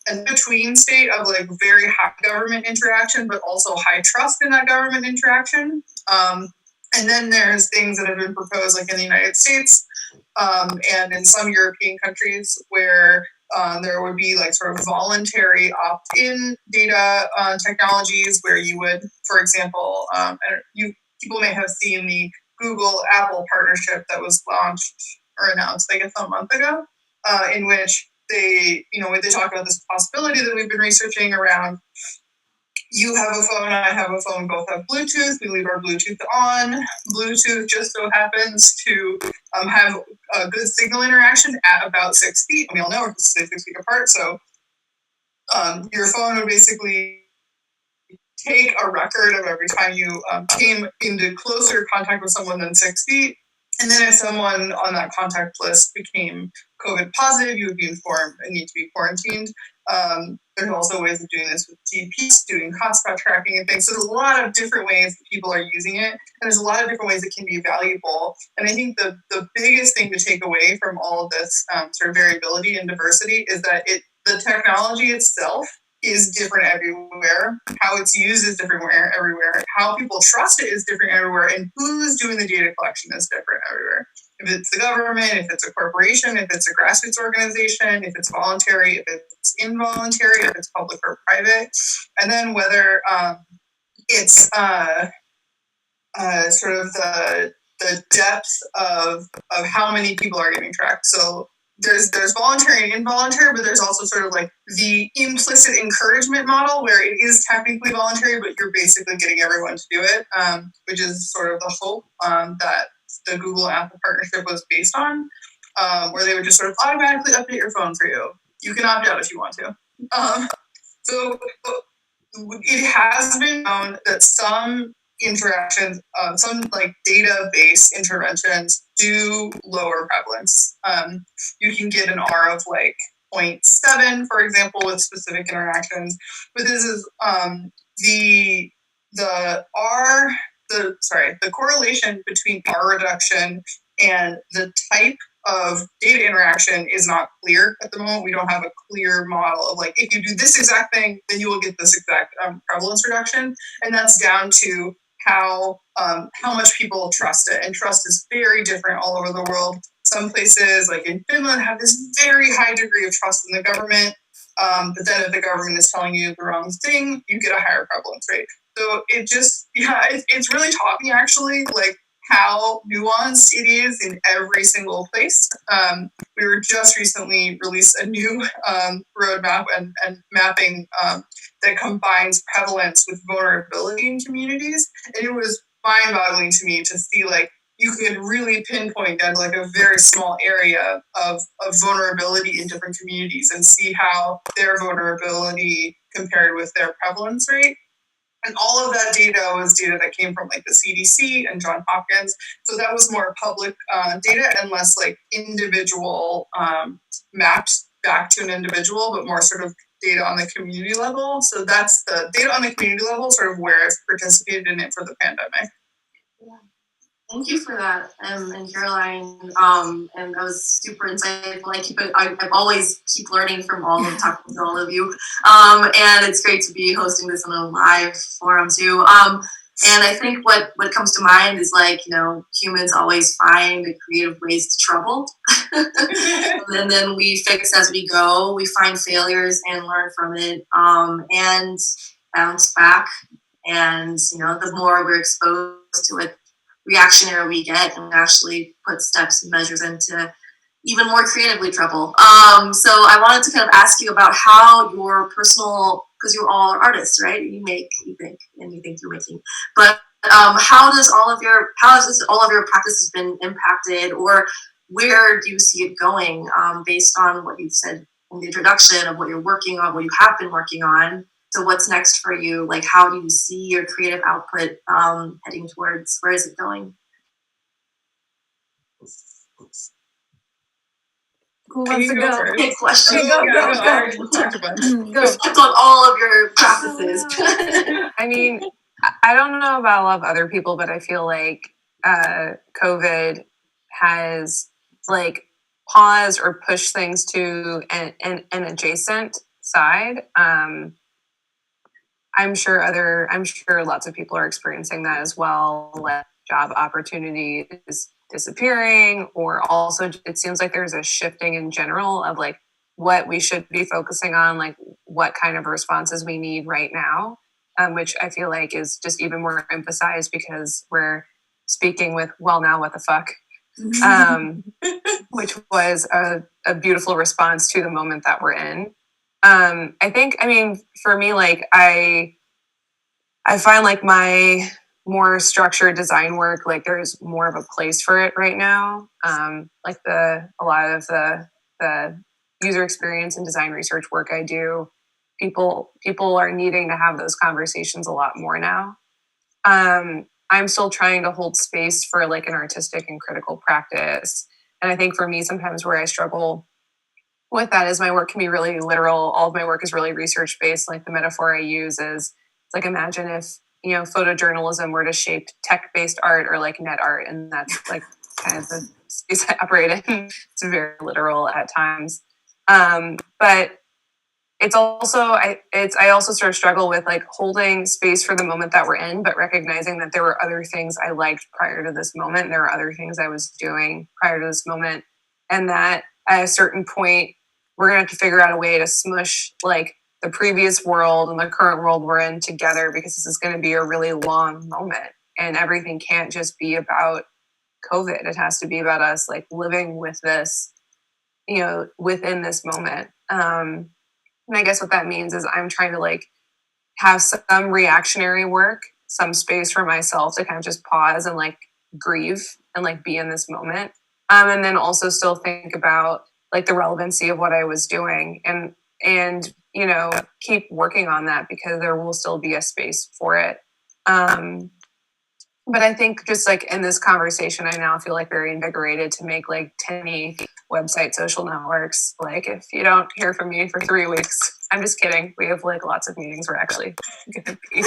an between state of like very high government interaction, but also high trust in that government interaction. And then there's things that have been proposed, like in the United States and in some European countries, where there would be like sort of voluntary opt-in data technologies, where you would, for example, people may have seen the Google-Apple partnership that was launched or announced, I guess, a month ago, in which they talk about this possibility that we've been researching around. You have a phone, I have a phone, both have Bluetooth. We leave our Bluetooth on. Bluetooth just so happens to have a good signal interaction at about 6 feet. We all know we're 6 feet apart, so your phone would basically take a record of every time you came into closer contact with someone than 6 feet. And then if someone on that contact list became COVID positive, you would be informed and need to be quarantined. There's also ways of doing this with GPS, doing hotspot tracking and things. So there's a lot of different ways that people are using it. And there's a lot of different ways it can be valuable. And I think the biggest thing to take away from all of this sort of variability and diversity is that the technology itself is different everywhere. How it's used is different everywhere. How people trust it is different everywhere. And who's doing the data collection is different everywhere. If it's the government, if it's a corporation, if it's a grassroots organization, if it's voluntary, if it's involuntary, if it's public or private, and then whether it's sort of the depth of how many people are getting tracked. So there's voluntary and involuntary, but there's also sort of like the implicit encouragement model where it is technically voluntary, but you're basically getting everyone to do it, which is sort of the hope that the Google Apple partnership was based on, where they would just sort of automatically update your phone for you. You can opt out if you want to. So it has been known that some interactions, some like data-based interventions do lower prevalence. You can get an R of like 0.7, for example, with specific interactions. But this is the correlation between R reduction and the type of data interaction is not clear at the moment. We don't have a clear model of like, if you do this exact thing, then you will get this exact prevalence reduction. And that's down to how much people trust it. And trust is very different all over the world. Some places, like in Finland, have this very high degree of trust in the government. But then if the government is telling you the wrong thing, you get a higher prevalence rate. So it's really taught me actually, like, how nuanced it is in every single place. We were just recently released a new roadmap and mapping that combines prevalence with vulnerability in communities. And it was mind-boggling to me to see, like, you could really pinpoint down like a very small area of vulnerability in different communities and see how their vulnerability compared with their prevalence rate. And all of that data was data that came from like the CDC and Johns Hopkins. So that was more public data and less like individual mapped back to an individual, but more sort of data on the community level. So that's the data on the community level, sort of where I've participated in it for the pandemic. Yeah. Thank you for that, and Caroline. And that was super insightful. I always keep learning from talking to all of you. And it's great to be hosting this on a live forum too. And I think what comes to mind is like, humans always find creative ways to trouble. And then we fix as we go. We find failures and learn from it, and bounce back. And, the more we're exposed to it, reactionary we get, and actually put steps and measures into even more creatively trouble. So I wanted to kind of ask you about how your personal, because you're all artists, right? You make, you think you're making. But how has all of your practices been impacted, or where do you see it going based on what you've said in the introduction of what you're working on, what you have been working on? So what's next for you? Like, how do you see your creative output heading towards? Where is it going? Who wants to go? Big question. Go. Reflect on all of your practices. I mean, I don't know about a lot of other people, but I feel like COVID has like paused or pushed things to an adjacent side. I'm sure lots of people are experiencing that as well. Like job opportunities disappearing, or also it seems like there's a shifting in general of like what we should be focusing on, like what kind of responses we need right now, which I feel like is just even more emphasized because we're speaking with well now what the fuck, which was a beautiful response to the moment that we're in. I mean, for me, like I find like my more structured design work, like there's more of a place for it right now. Like a lot of the user experience and design research work I do, people are needing to have those conversations a lot more now. I'm still trying to hold space for like an artistic and critical practice. And I think for me, sometimes where I struggle with that is my work can be really literal. All of my work is really research based. Like the metaphor I use is it's like imagine if photojournalism were to shape tech based art or like net art, and that's like kind of the space I operate in. It's very literal at times, but it's also I also sort of struggle with like holding space for the moment that we're in, but recognizing that there were other things I liked prior to this moment. There were other things I was doing prior to this moment, and that at a certain point we're gonna have to figure out a way to smush like the previous world and the current world we're in together, because this is going to be a really long moment and everything can't just be about COVID. It has to be about us like living with this, within this moment. And I guess what that means is I'm trying to like have some reactionary work, some space for myself to kind of just pause and like grieve and like be in this moment. And then also still think about like the relevancy of what I was doing and keep working on that because there will still be a space for it. But I think just like in this conversation, I now feel like very invigorated to make like tiny website social networks. Like if you don't hear from me for 3 weeks, I'm just kidding. We have like lots of meetings. We're actually gonna be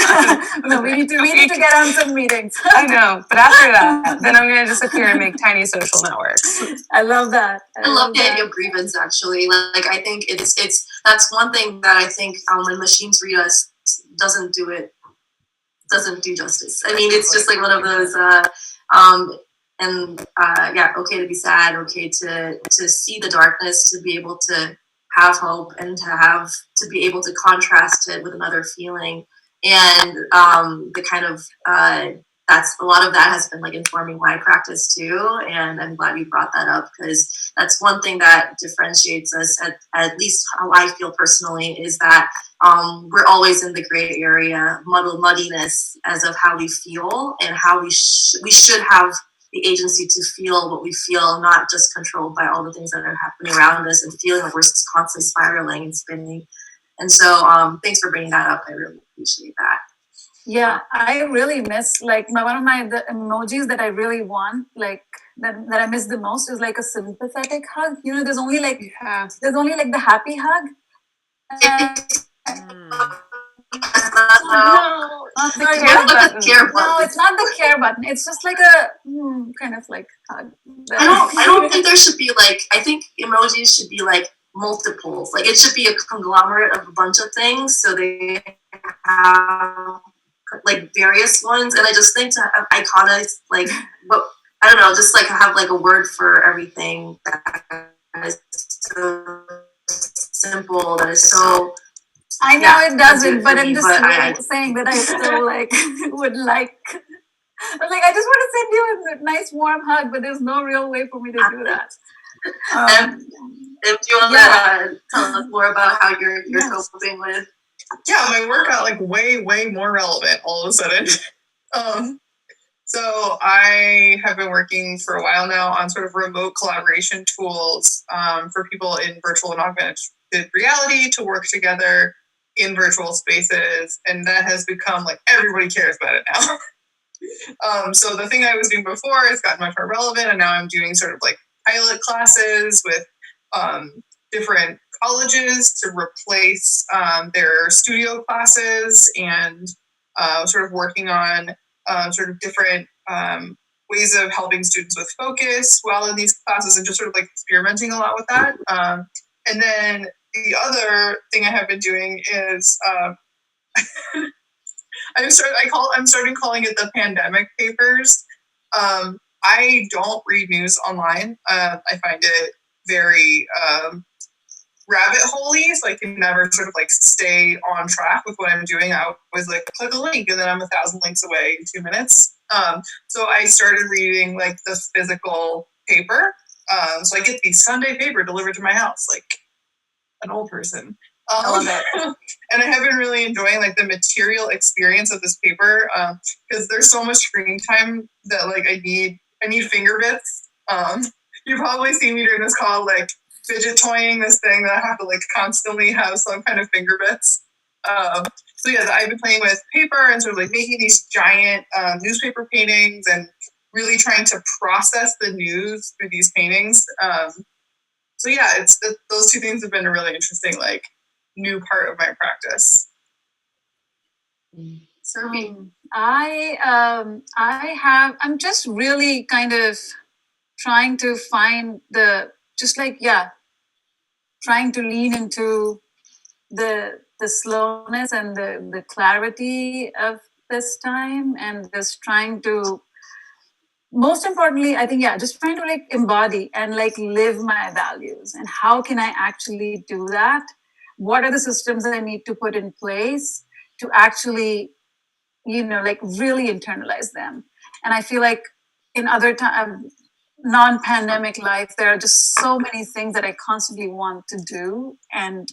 no, we need to get on some meetings. I know, but after that, then I'm gonna disappear and make tiny social networks. I love that. I love the idea of grievance. Actually, like I think it's that's one thing that I think when machines read us doesn't do justice. I mean, it's just like one of those. Okay to be sad, okay to see the darkness, to be able to have hope, and to be able to contrast it with another feeling, and the kind of that's a lot of that has been like informing my practice too, and I'm glad you brought that up because that's one thing that differentiates us, at least how I feel personally, is that we're always in the gray area, muddiness as of how we feel and how we should have the agency to feel what we feel, not just controlled by all the things that are happening around us and feeling like we're constantly spiraling and spinning. And so thanks for bringing that up. I really appreciate that. Yeah, I really miss like one of the emojis that I really want, like that I miss the most is like a sympathetic hug. There's only like the happy hug. No, it's not the care button. It's just like a kind of like hug. I don't think there should be like. I think emojis should be like multiples. Like it should be a conglomerate of a bunch of things, so they have like various ones. And I just think to have iconics, like what I don't know, just like have like a word for everything that is so simple, that is so. I know it doesn't, but I'm just saying that I still like would like. I just want to send you a nice warm hug, but there's no real way for me to do that. If you want to tell us more about how you're coping with. Yeah, my work got like way more relevant all of a sudden. So I have been working for a while now on sort of remote collaboration tools for people in virtual and augmented reality to work together in virtual spaces, and that has become like everybody cares about it now. So the thing I was doing before has gotten much more relevant, and now I'm doing sort of like pilot classes with different colleges to replace their studio classes, and sort of working on sort of different ways of helping students with focus while in these classes, and just sort of like experimenting a lot with that. And then the other thing I have been doing is I'm starting calling it the pandemic papers. I don't read news online. I find it very rabbit holey, so I can never sort of like stay on track with what I'm doing. I always like click a link and then I'm 1,000 links away in 2 minutes. So I started reading like the physical paper. So I get the Sunday paper delivered to my house, like an old person. I love it. And I have been really enjoying like the material experience of this paper because there's so much screen time that like I need finger bits. You probably see me during this call like fidget toying this thing that I have to like constantly have some kind of finger bits. So yeah, I've been playing with paper and sort of like making these giant newspaper paintings and really trying to process the news through these paintings. So yeah, those two things have been a really interesting like new part of my practice. I'm just really kind of trying to find trying to lean into the slowness and the clarity of this time, and just trying to, most importantly, I think, just trying to like embody and like live my values. And how can I actually do that? What are the systems that I need to put in place to actually, like really internalize them? And I feel like in other time, non-pandemic life, there are just so many things that I constantly want to do, and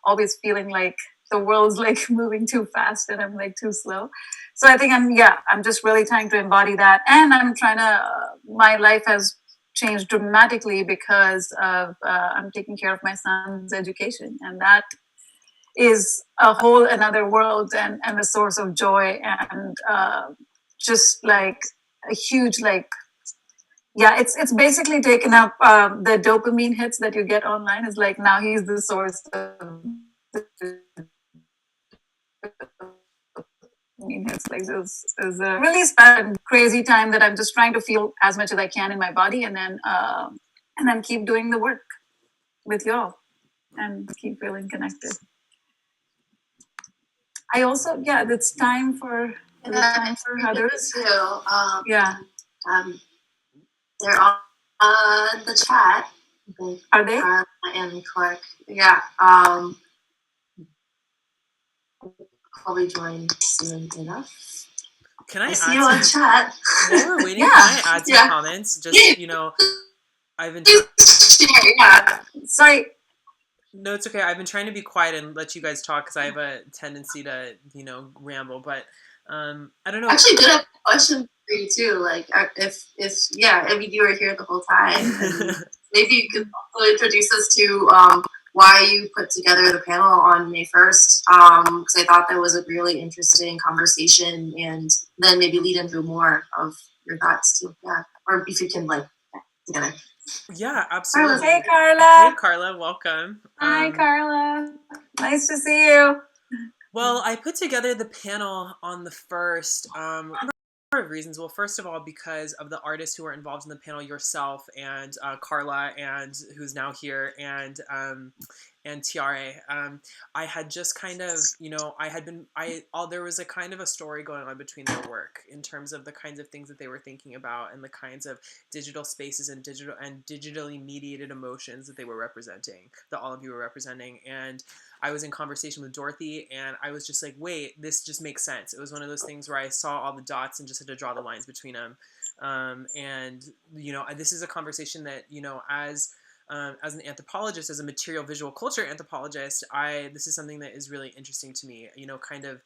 always feeling like the world's like moving too fast and I'm like too slow. So I think I'm just really trying to embody that. And I'm trying to, my life has changed dramatically because of I'm taking care of my son's education, and that is a whole another world, and a source of joy, and just like a huge like, it's basically taken up the dopamine hits that you get online. Is like now he's the source of it's like this is a really spent crazy time that I'm just trying to feel as much as I can in my body, and then keep doing the work with y'all and keep feeling connected. I also, it's time for others. Too. Yeah. They're on the chat. Are they? And Clark. Yeah. Probably join soon enough. Can I see you on chat? While we're waiting, can I add some comments? Just, I've been... Sorry. No, it's okay. I've been trying to be quiet and let you guys talk because I have a tendency to, ramble. But I don't know. Actually, did have a question for you too. Like, if you were here the whole time, maybe you could also introduce us to why you put together the panel on May 1st. Because I thought that was a really interesting conversation, and then maybe lead into more of your thoughts too. Yeah, or if you can together. Yeah, absolutely. Hey, Carla. Hey, Carla. Welcome. Hi, Carla. Nice to see you. Well, I put together the panel on the 1st. Of reasons. Well, first of all, because of the artists who are involved in the panel, yourself and Carla, and who's now here, and Tiare. I had just kind of, there was a kind of a story going on between their work in terms of the kinds of things that they were thinking about and the kinds of digital spaces and digitally mediated emotions that they were representing, that all of you were representing. And I was in conversation with Dorothy, and I was just like, wait, this just makes sense. It was one of those things where I saw all the dots and just had to draw the lines between them. And, this is a conversation that, as an anthropologist, as a material visual culture anthropologist, this is something that is really interesting to me. Kind of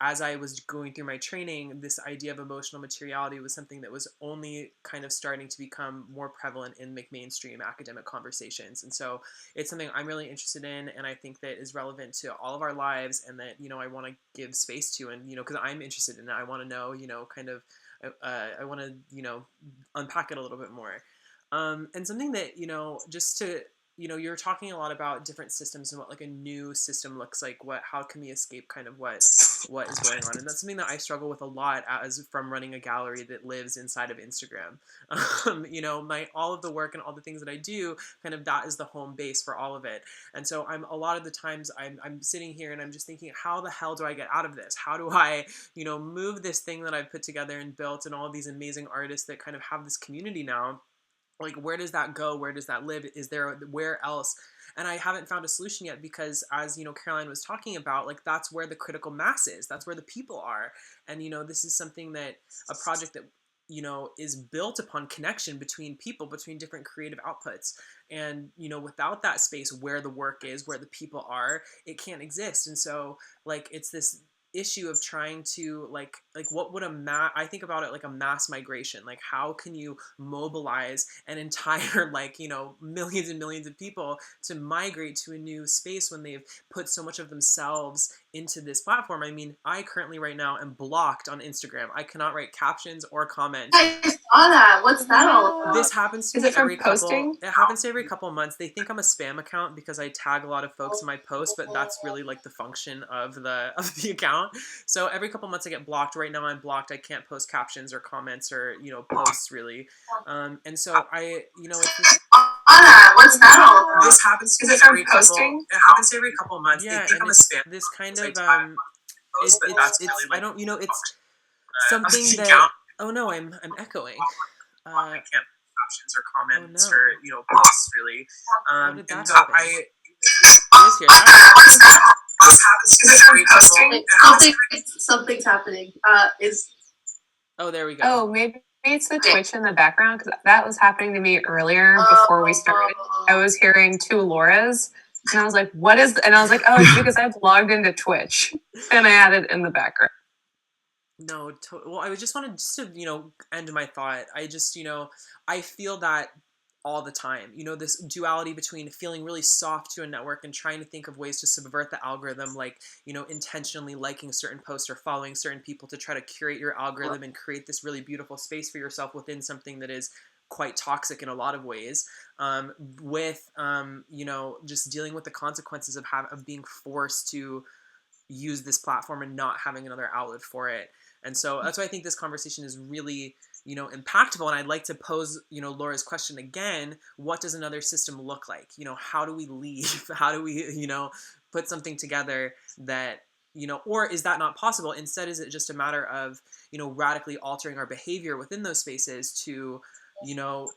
as I was going through my training, this idea of emotional materiality was something that was only kind of starting to become more prevalent in mainstream academic conversations. And so it's something I'm really interested in, and I think that is relevant to all of our lives, and that, I want to give space to, and, because I'm interested in it, I want to know, I want to, unpack it a little bit more. And something that, just to you're talking a lot about different systems and what like a new system looks like. How can we escape kind of what is going on? And that's something that I struggle with a lot as from running a gallery that lives inside of Instagram. My all of the work and all the things that I do, kind of that is the home base for all of it. And so a lot of the times I'm sitting here and I'm just thinking, how the hell do I get out of this? How do I, move this thing that I've put together and built and all of these amazing artists that kind of have this community now? Like, where does that go? Where does that live? Is there where else? And I haven't found a solution yet because, as Caroline was talking about, like, that's where the critical mass is. That's where the people are. And this is something that a project that is built upon connection between people, between different creative outputs. And without that space where the work is, where the people are, it can't exist. And so, like, it's this issue of trying to like what would I think about it like a mass migration. Like, how can you mobilize an entire millions and millions of people to migrate to a new space when they've put so much of themselves into this platform? I mean, I currently right now am blocked on Instagram. I cannot write captions or comments. I saw that. What's that all about? This happens to Is me it from every couple. posting? It happens to every couple months. They think I'm a spam account because I tag a lot of folks in my posts, but that's really like the function of the account. So every couple months I get blocked. Right now I'm blocked. I can't post captions or comments or posts really. And so it's this. What's that all about? This happens to Is me it from every couple. posting? It happens to every couple months. Yeah, they think I'm a spam. This kind of it's I don't it's something that. Oh no, I'm echoing. I can't captions or comments or posts really. Did that and so happen? I just hear that. Something's happening. Oh, there we go. Oh, maybe it's the Twitch in the background because that was happening to me earlier before we started. I was hearing two Lauras, and I was like, "What is?" And I was like, "Oh, it's because I've logged into Twitch," and I had it in the background. No, well, I just wanted to end my thought. I just I feel that all the time. This duality between feeling really soft to a network and trying to think of ways to subvert the algorithm, like, intentionally liking certain posts or following certain people to try to curate your algorithm and create this really beautiful space for yourself within something that is quite toxic in a lot of ways, with, just dealing with the consequences of being forced to use this platform and not having another outlet for it. And so that's why I think this conversation is really, impactful. And I'd like to pose, Laura's question again. What does another system look like? How do we leave? How do we, put something together that, or is that not possible? Instead, is it just a matter of, radically altering our behavior within those spaces to,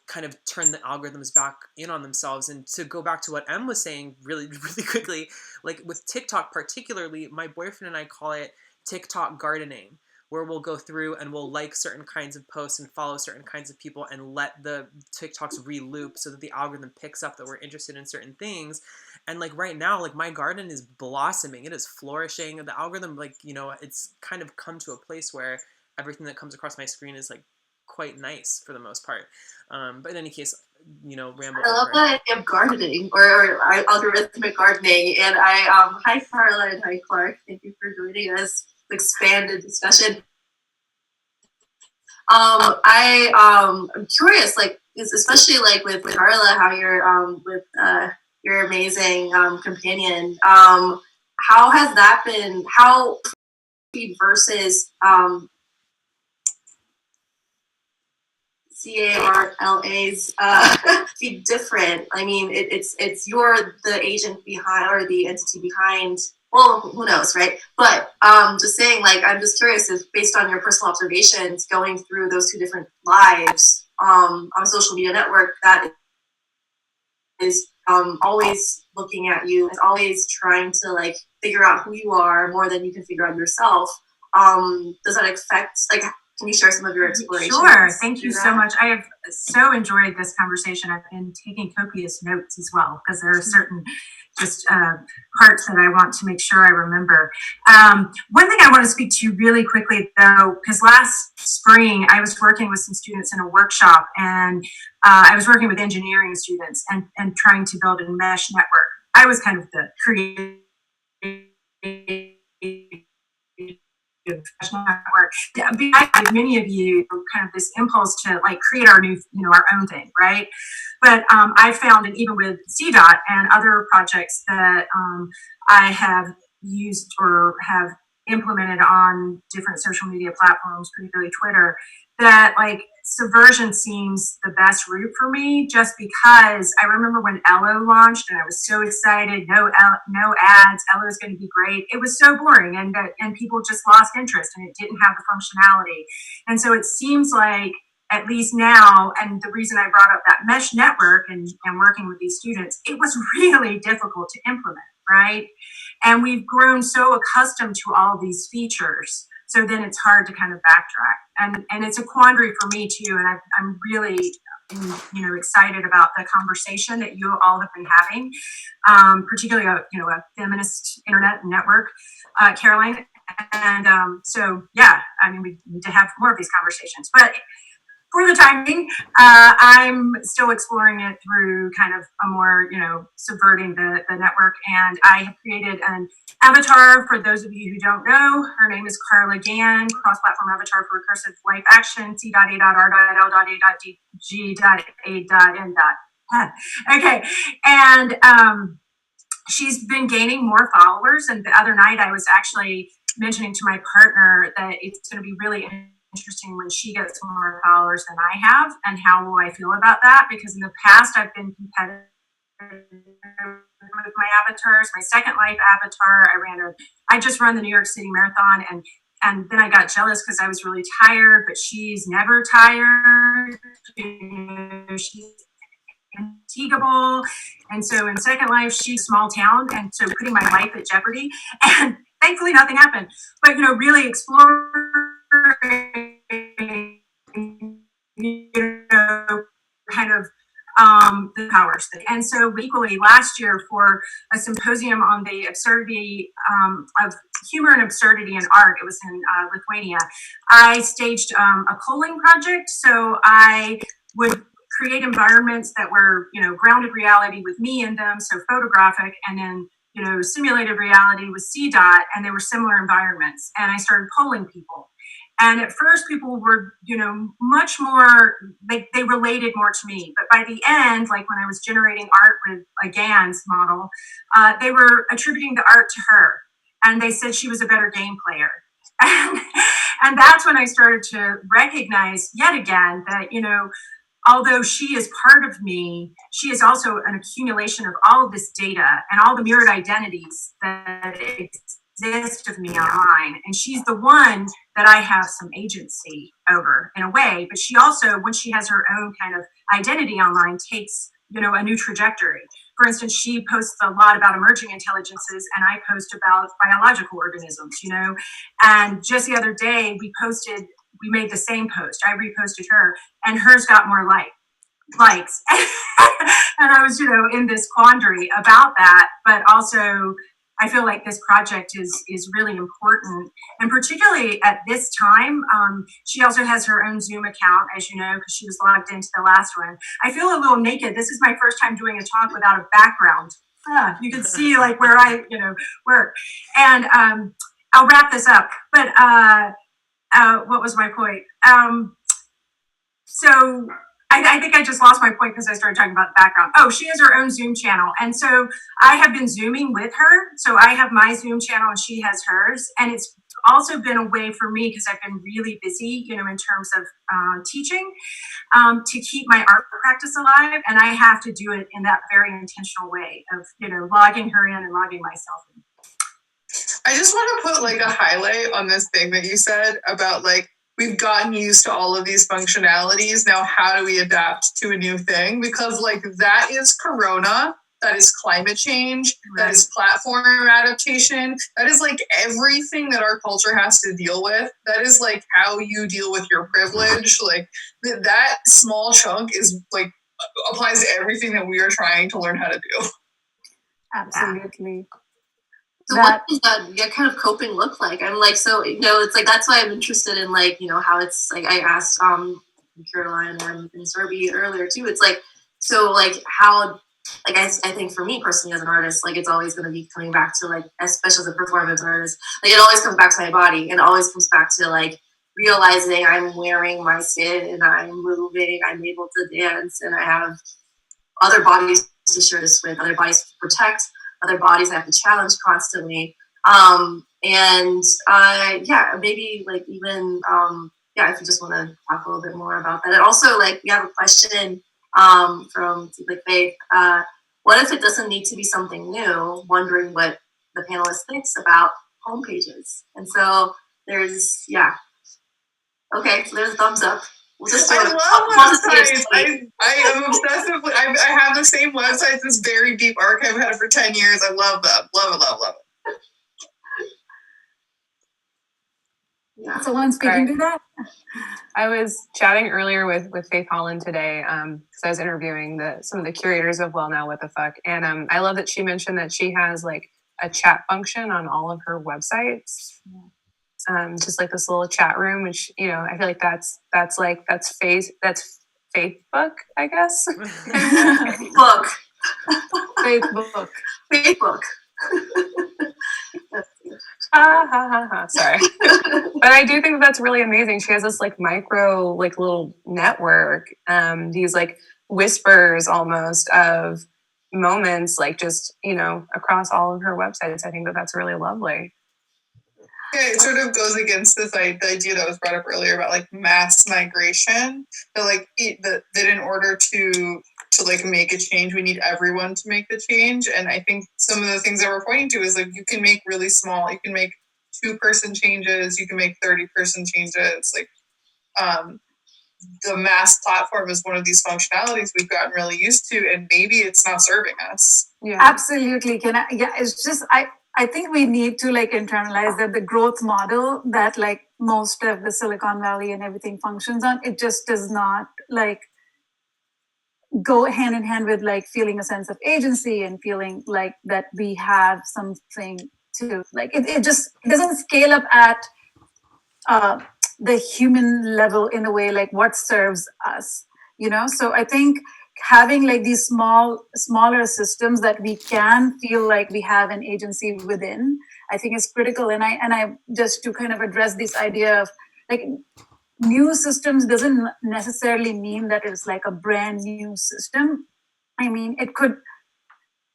kind of turn the algorithms back in on themselves? And to go back to what Em was saying really, really quickly, like with TikTok particularly, my boyfriend and I call it TikTok gardening, where we'll go through and we'll like certain kinds of posts and follow certain kinds of people and let the TikToks re-loop so that the algorithm picks up that we're interested in certain things. And like right now, like my garden is blossoming. It is flourishing. The algorithm, like, it's kind of come to a place where everything that comes across my screen is like quite nice for the most part. But in any case, ramble I love over. that idea of gardening or algorithmic gardening. And hi Carla and hi Clark. Thank you for joining us. Expanded discussion. I'm curious, like, especially like with Carla, how you're with your amazing companion. How has that been? How versus CARLA's be different? I mean, it's you're the agent behind or the entity behind. Well, who knows, right? But just saying, like, I'm just curious if, based on your personal observations, going through those two different lives on a social media network that is always looking at you, is always trying to like figure out who you are more than you can figure out yourself. Does that affect, like, can you share some of your explorations? Sure. Thank you so much. I have so enjoyed this conversation. I've been taking copious notes as well because there are certain just parts that I want to make sure I remember. One thing I want to speak to you really quickly, though, because last spring I was working with some students in a workshop, and I was working with engineering students and trying to build a mesh network. I was kind of the creative network. I have many of you kind of this impulse to like create our new, our own thing, right? But I found, and even with CDOT and other projects that I have used or have implemented on different social media platforms, particularly Twitter, that like subversion seems the best route for me, just because I remember when Ello launched and I was so excited, no ads, Ello is going to be great. It was so boring, and people just lost interest, and it didn't have the functionality. And so it seems like, at least now, and the reason I brought up that mesh network and working with these students, it was really difficult to implement, right? And we've grown so accustomed to all these features, so then it's hard to kind of backtrack. And it's a quandary for me too, and I'm really excited about the conversation that you all have been having, particularly a feminist internet network, Caroline. And so yeah, I mean, we need to have more of these conversations, but for the time being, I'm still exploring it through kind of a more, subverting the network. And I have created an avatar for those of you who don't know. Her name is Carla Gann, cross-platform avatar for recursive life action, C.A.R.L.G.A.N. Okay. And she's been gaining more followers. And the other night I was actually mentioning to my partner that it's going to be really interesting when she gets more followers than I have, and how will I feel about that? Because in the past I've been competitive with my avatars. My Second Life avatar, I just run the New York City Marathon, and then I got jealous because I was really tired, but she's never tired. She's indefatigable. And so in Second Life, she's small town, and so putting my life at jeopardy. And thankfully nothing happened. But really explore kind of the powers. And so equally last year, for a symposium on the absurdity of humor and absurdity in art, it was in Lithuania, I staged a polling project. So I would create environments that were, grounded reality with me in them, so photographic, and then simulated reality with CDOT, and they were similar environments. And I started polling people. And at first people were, much more, they related more to me. But by the end, like when I was generating art with a GAN's model, they were attributing the art to her. And they said she was a better game player. And that's when I started to recognize yet again that, although she is part of me, she is also an accumulation of all of this data and all the mirrored identities that exist of me online. And she's the one that I have some agency over in a way, but she also, when she has her own kind of identity online, takes, a new trajectory. For instance, she posts a lot about emerging intelligences, and I post about biological organisms, and just the other day we made the same post. I reposted her, and hers got more likes. And I was, in this quandary about that, but also I feel like this project is really important, and particularly at this time. She also has her own Zoom account, as you know, because she was logged into the last one. I feel a little naked. This is my first time doing a talk without a background. You can see like where I, work. And I'll wrap this up. But what was my point? So I think I just lost my point because I started talking about the background. Oh, she has her own Zoom channel. And so I have been Zooming with her. So I have my Zoom channel and she has hers. And it's also been a way for me, because I've been really busy, in terms of teaching, to keep my art practice alive. And I have to do it in that very intentional way of, logging her in and logging myself in. I just want to put like a highlight on this thing that you said about like, we've gotten used to all of these functionalities. Now, how do we adapt to a new thing? Because like that is Corona, that is climate change, that is platform adaptation, that is like everything that our culture has to deal with. That is like how you deal with your privilege. Like that small chunk is like applies to everything that we are trying to learn how to do. Absolutely. So what does that kind of coping look like? I'm like, so, it's like, that's why I'm interested in like, how it's like, I asked Caroline and Serby earlier too. It's like, so like, how like I think for me personally as an artist, like it's always going to be coming back to like, especially as a performance artist, like it always comes back to my body. It always comes back to like realizing I'm wearing my skin and I'm moving, I'm able to dance, and I have other bodies to share this with, other bodies to protect, other bodies I have to challenge constantly. Yeah, maybe like even yeah, if you just want to talk a little bit more about that. And also, like, we have a question from like Faith. What if it doesn't need to be something new? Wondering what the panelist thinks about homepages. And so there's, yeah. Okay, so there's a thumbs up. We'll just do I it. love websites. I am obsessively. I have the same websites. This very deep archive. I've had it for 10 years. I love them. Love it. Love it. Yeah. Someone speaking to that? I was chatting earlier with Faith Holland today because I was interviewing some of the curators of Well Now What the Fuck, and I love that she mentioned that she has like a chat function on all of her websites. Just like this little chat room, which, you know, I feel like that's Facebook, I guess. Book. Facebook. Facebook. Ha ha ha ha. Sorry. But I do think that's really amazing. She has this like micro, like little network, these like whispers almost of moments, like just, you know, across all of her websites. I think that's really lovely. Yeah, it sort of goes against this the idea that was brought up earlier about like mass migration. That like that in order to like make a change, we need everyone to make the change. And I think some of the things that we're pointing to is like you can make really small. You can make 2-person changes. You can make 30-person changes. Like the mass platform is one of these functionalities we've gotten really used to, and maybe it's not serving us. Yeah, absolutely. Yeah, it's just I think we need to like internalize that the growth model that like most of the Silicon Valley and everything functions on, it just does not like go hand in hand with like feeling a sense of agency and feeling like that we have something to like it doesn't scale up at the human level in a way like what serves us, you know. So I think having like these smaller systems that we can feel like we have an agency within, I think is critical. And I just to kind of address this idea of like new systems doesn't necessarily mean that it's like a brand new system. I mean, it could,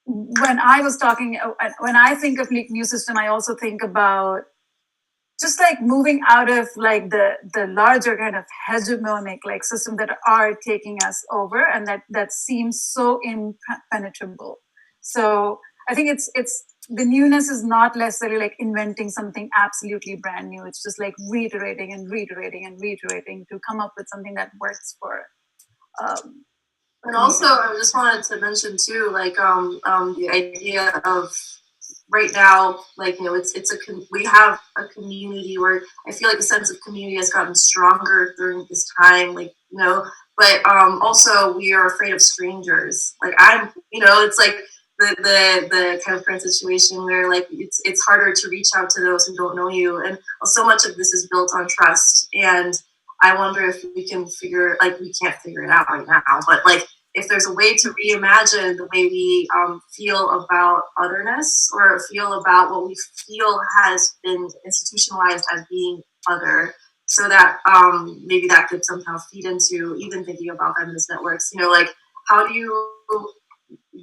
when I think of like new system, I also think about just like moving out of like the larger kind of hegemonic like system that are taking us over, and that seems so impenetrable. So I think it's the newness is not necessarily like inventing something absolutely brand new. It's just like reiterating and reiterating and reiterating to come up with something that works for. And also, I just wanted to mention too, like the idea of right now, like, you know, we have a community where I feel like a sense of community has gotten stronger during this time, like, you know, but also we are afraid of strangers. Like you know, it's like the kind of current situation where like it's harder to reach out to those who don't know you, and so much of this is built on trust. And I wonder if we can we can't figure it out right now, but like if there's a way to reimagine the way we feel about otherness, or feel about what we feel has been institutionalized as being other, so that maybe that could somehow feed into even thinking about feminist networks. You know, like how do you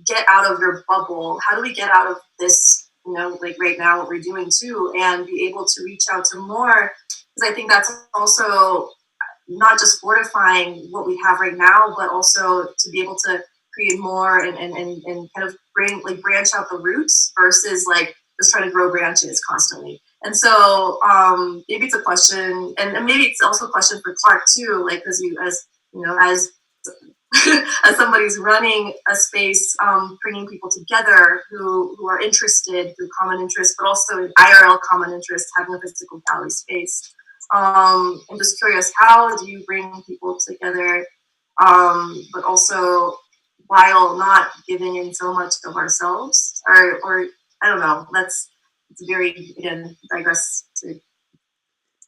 get out of your bubble? How do we get out of this, you know, like right now what we're doing too, and be able to reach out to more? Because I think that's also not just fortifying what we have right now, but also to be able to create more and kind of branch out the roots versus like just trying to grow branches constantly. And so maybe it's a question, and maybe it's also a question for Clark too, like as as somebody who's running a space, bringing people together who are interested through common interest, but also in IRL common interest, having a physical gallery space. I'm just curious, how do you bring people together, but also while not giving in so much of ourselves, or I don't know. It's very, again, digress to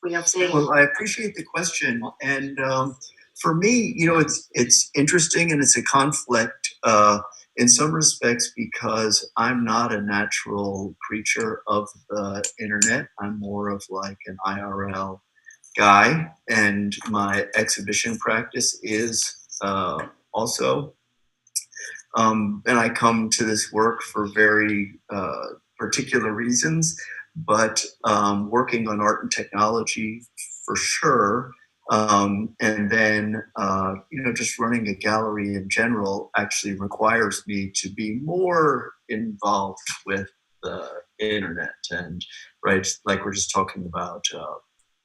way of saying. Well, I appreciate the question, and for me, you know, it's interesting and it's a conflict in some respects because I'm not a natural creature of the internet. I'm more of like an IRL guy, and my exhibition practice is also. And I come to this work for very particular reasons, but working on art and technology for sure. And then, just running a gallery in general actually requires me to be more involved with the internet and, right, like we're just talking about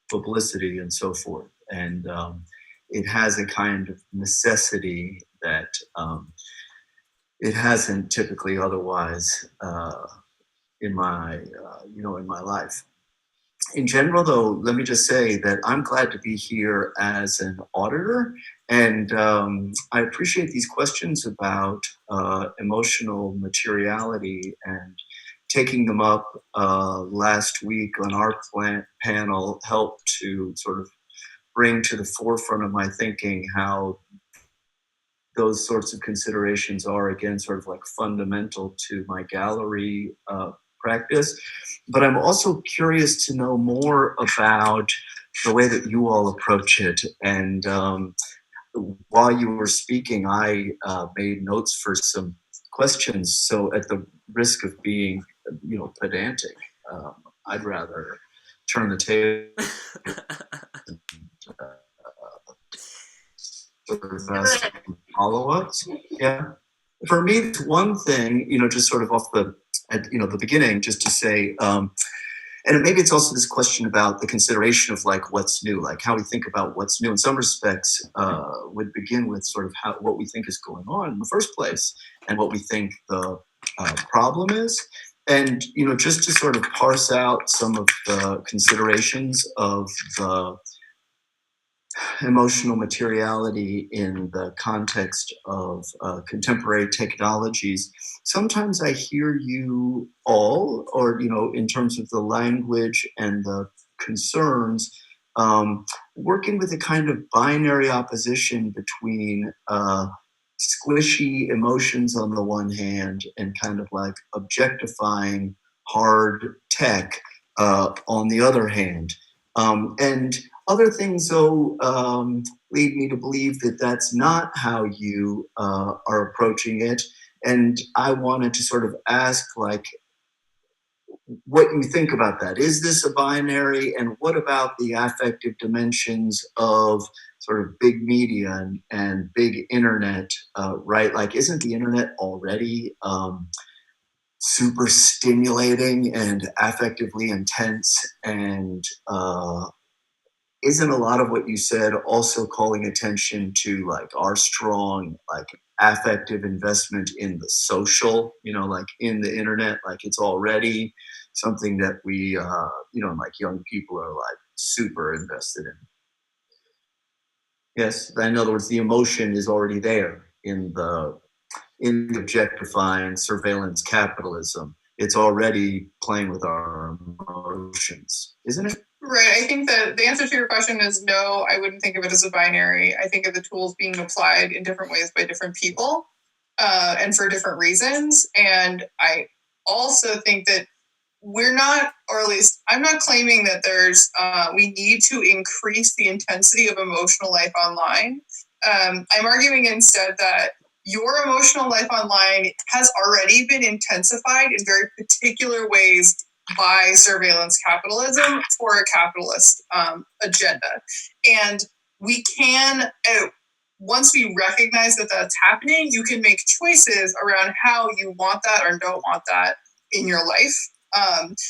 publicity and so forth. And it has a kind of necessity that it hasn't typically otherwise in my in my life. In general, though, let me just say that I'm glad to be here as an auditor, and I appreciate these questions about emotional materiality, and taking them up last week on our panel helped to sort of bring to the forefront of my thinking how those sorts of considerations are, again, sort of like fundamental to my gallery practice. But I'm also curious to know more about the way that you all approach it. And while you were speaking, I made notes for some questions. So at the risk of being, pedantic, I'd rather turn the table. Follow-ups. Yeah. For me, it's one thing, just sort of off the beginning, just to say, and maybe it's also this question about the consideration of like what's new, like how we think about what's new. In some respects, would begin with sort of what we think is going on in the first place, and what we think the problem is. And just to sort of parse out some of the considerations of the emotional materiality in the context of contemporary technologies. Sometimes I hear you all, or in terms of the language and the concerns, working with a kind of binary opposition between squishy emotions on the one hand and kind of like objectifying hard tech on the other hand. And other things, though, lead me to believe that that's not how you are approaching it. And I wanted to sort of ask, like, what you think about that. Is this a binary? And what about the affective dimensions of sort of big media and big internet, right? Like, isn't the internet already super stimulating and affectively intense, and isn't a lot of what you said also calling attention to like our strong like affective investment in the social, like in the internet, like it's already something that we like young people are like super invested in. Yes, in other words, the emotion is already there in the objectifying surveillance capitalism. It's already playing with our emotions, isn't it? Right. I think that the answer to your question is no, I wouldn't think of it as a binary. I think of the tools being applied in different ways by different people and for different reasons. And I also think that we're not, or at least I'm not claiming that we need to increase the intensity of emotional life online. I'm arguing instead that your emotional life online has already been intensified in very particular ways by surveillance capitalism for a capitalist agenda. And we can, once we recognize that that's happening, you can make choices around how you want that or don't want that in your life.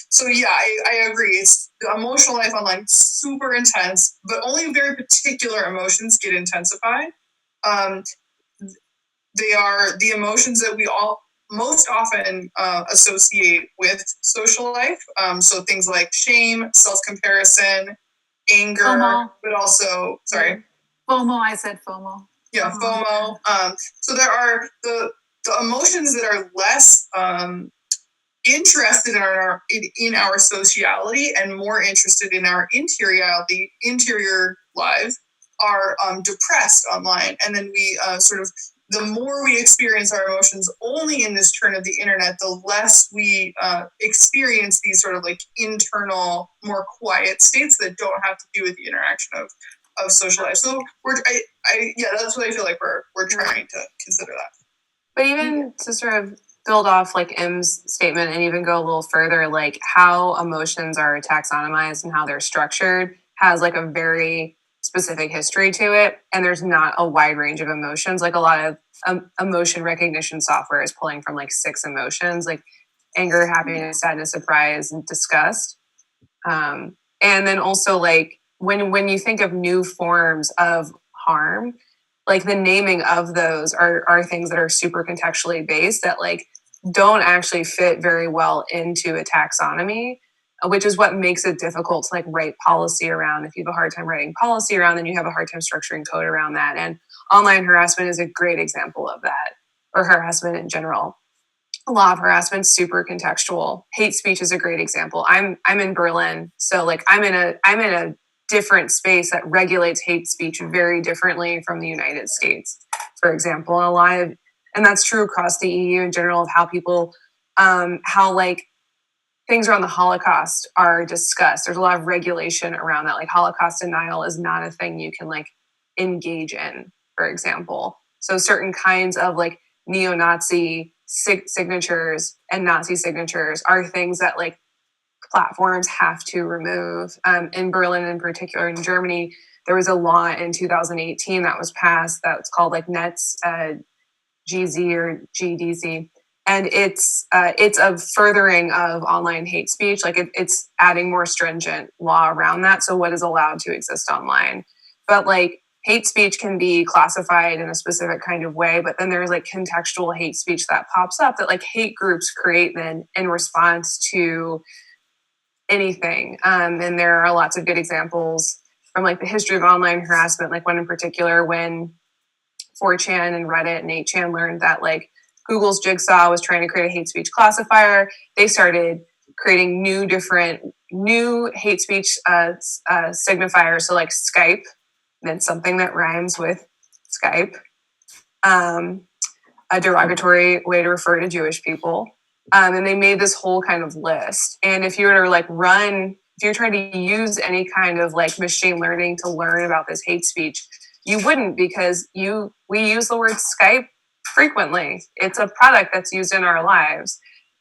So yeah, I agree. It's the emotional life online, super intense, but only very particular emotions get intensified. They are the emotions that we all most often associate with social life. So things like shame, self-comparison, anger, FOMO. But also, sorry. FOMO, I said FOMO. Yeah, FOMO. So there are the emotions that are less interested in our sociality and more interested in our interior lives are depressed online. And then we sort of the more we experience our emotions only in this turn of the internet, the less we experience these sort of like internal, more quiet states that don't have to do with the interaction of social life. So that's what I feel like we're trying to consider that. But even to sort of build off like M's statement and even go a little further, like how emotions are taxonomized and how they're structured has like a very specific history to it. And there's not a wide range of emotions. Like a lot of emotion recognition software is pulling from like 6 emotions, like anger, happiness, sadness, surprise, and disgust. And then also like when you think of new forms of harm, like the naming of those are things that are super contextually based that like don't actually fit very well into a taxonomy, which is what makes it difficult to like write policy around. If you have a hard time writing policy around, then you have a hard time structuring code around that. And online harassment is a great example of that, or harassment in general. A lot of harassment, super contextual. Hate speech is a great example. I'm in Berlin, so like I'm in a different space that regulates hate speech very differently from the United States, for example. And that's true across the EU in general of how people, how like things around the Holocaust are discussed. There's a lot of regulation around that. Like Holocaust denial is not a thing you can like engage in, for example. So certain kinds of like neo-Nazi signatures and Nazi signatures are things that like platforms have to remove. In Berlin, in particular, in Germany, there was a law in 2018 that was passed that's called like Netz GZ or GDZ, and it's a furthering of online hate speech. Like it's adding more stringent law around that. So what is allowed to exist online, but like hate speech can be classified in a specific kind of way, but then there's like contextual hate speech that pops up that like hate groups create then in response to anything. And there are lots of good examples from like the history of online harassment, like one in particular when 4chan and Reddit and 8chan learned that like Google's Jigsaw was trying to create a hate speech classifier. They started creating new hate speech signifiers. So like Skype meant something that rhymes with Skype, a derogatory way to refer to Jewish people. And they made this whole kind of list. And if you were to like if you're trying to use any kind of like machine learning to learn about this hate speech, you wouldn't, because we use the word Skype frequently. It's a product that's used in our lives.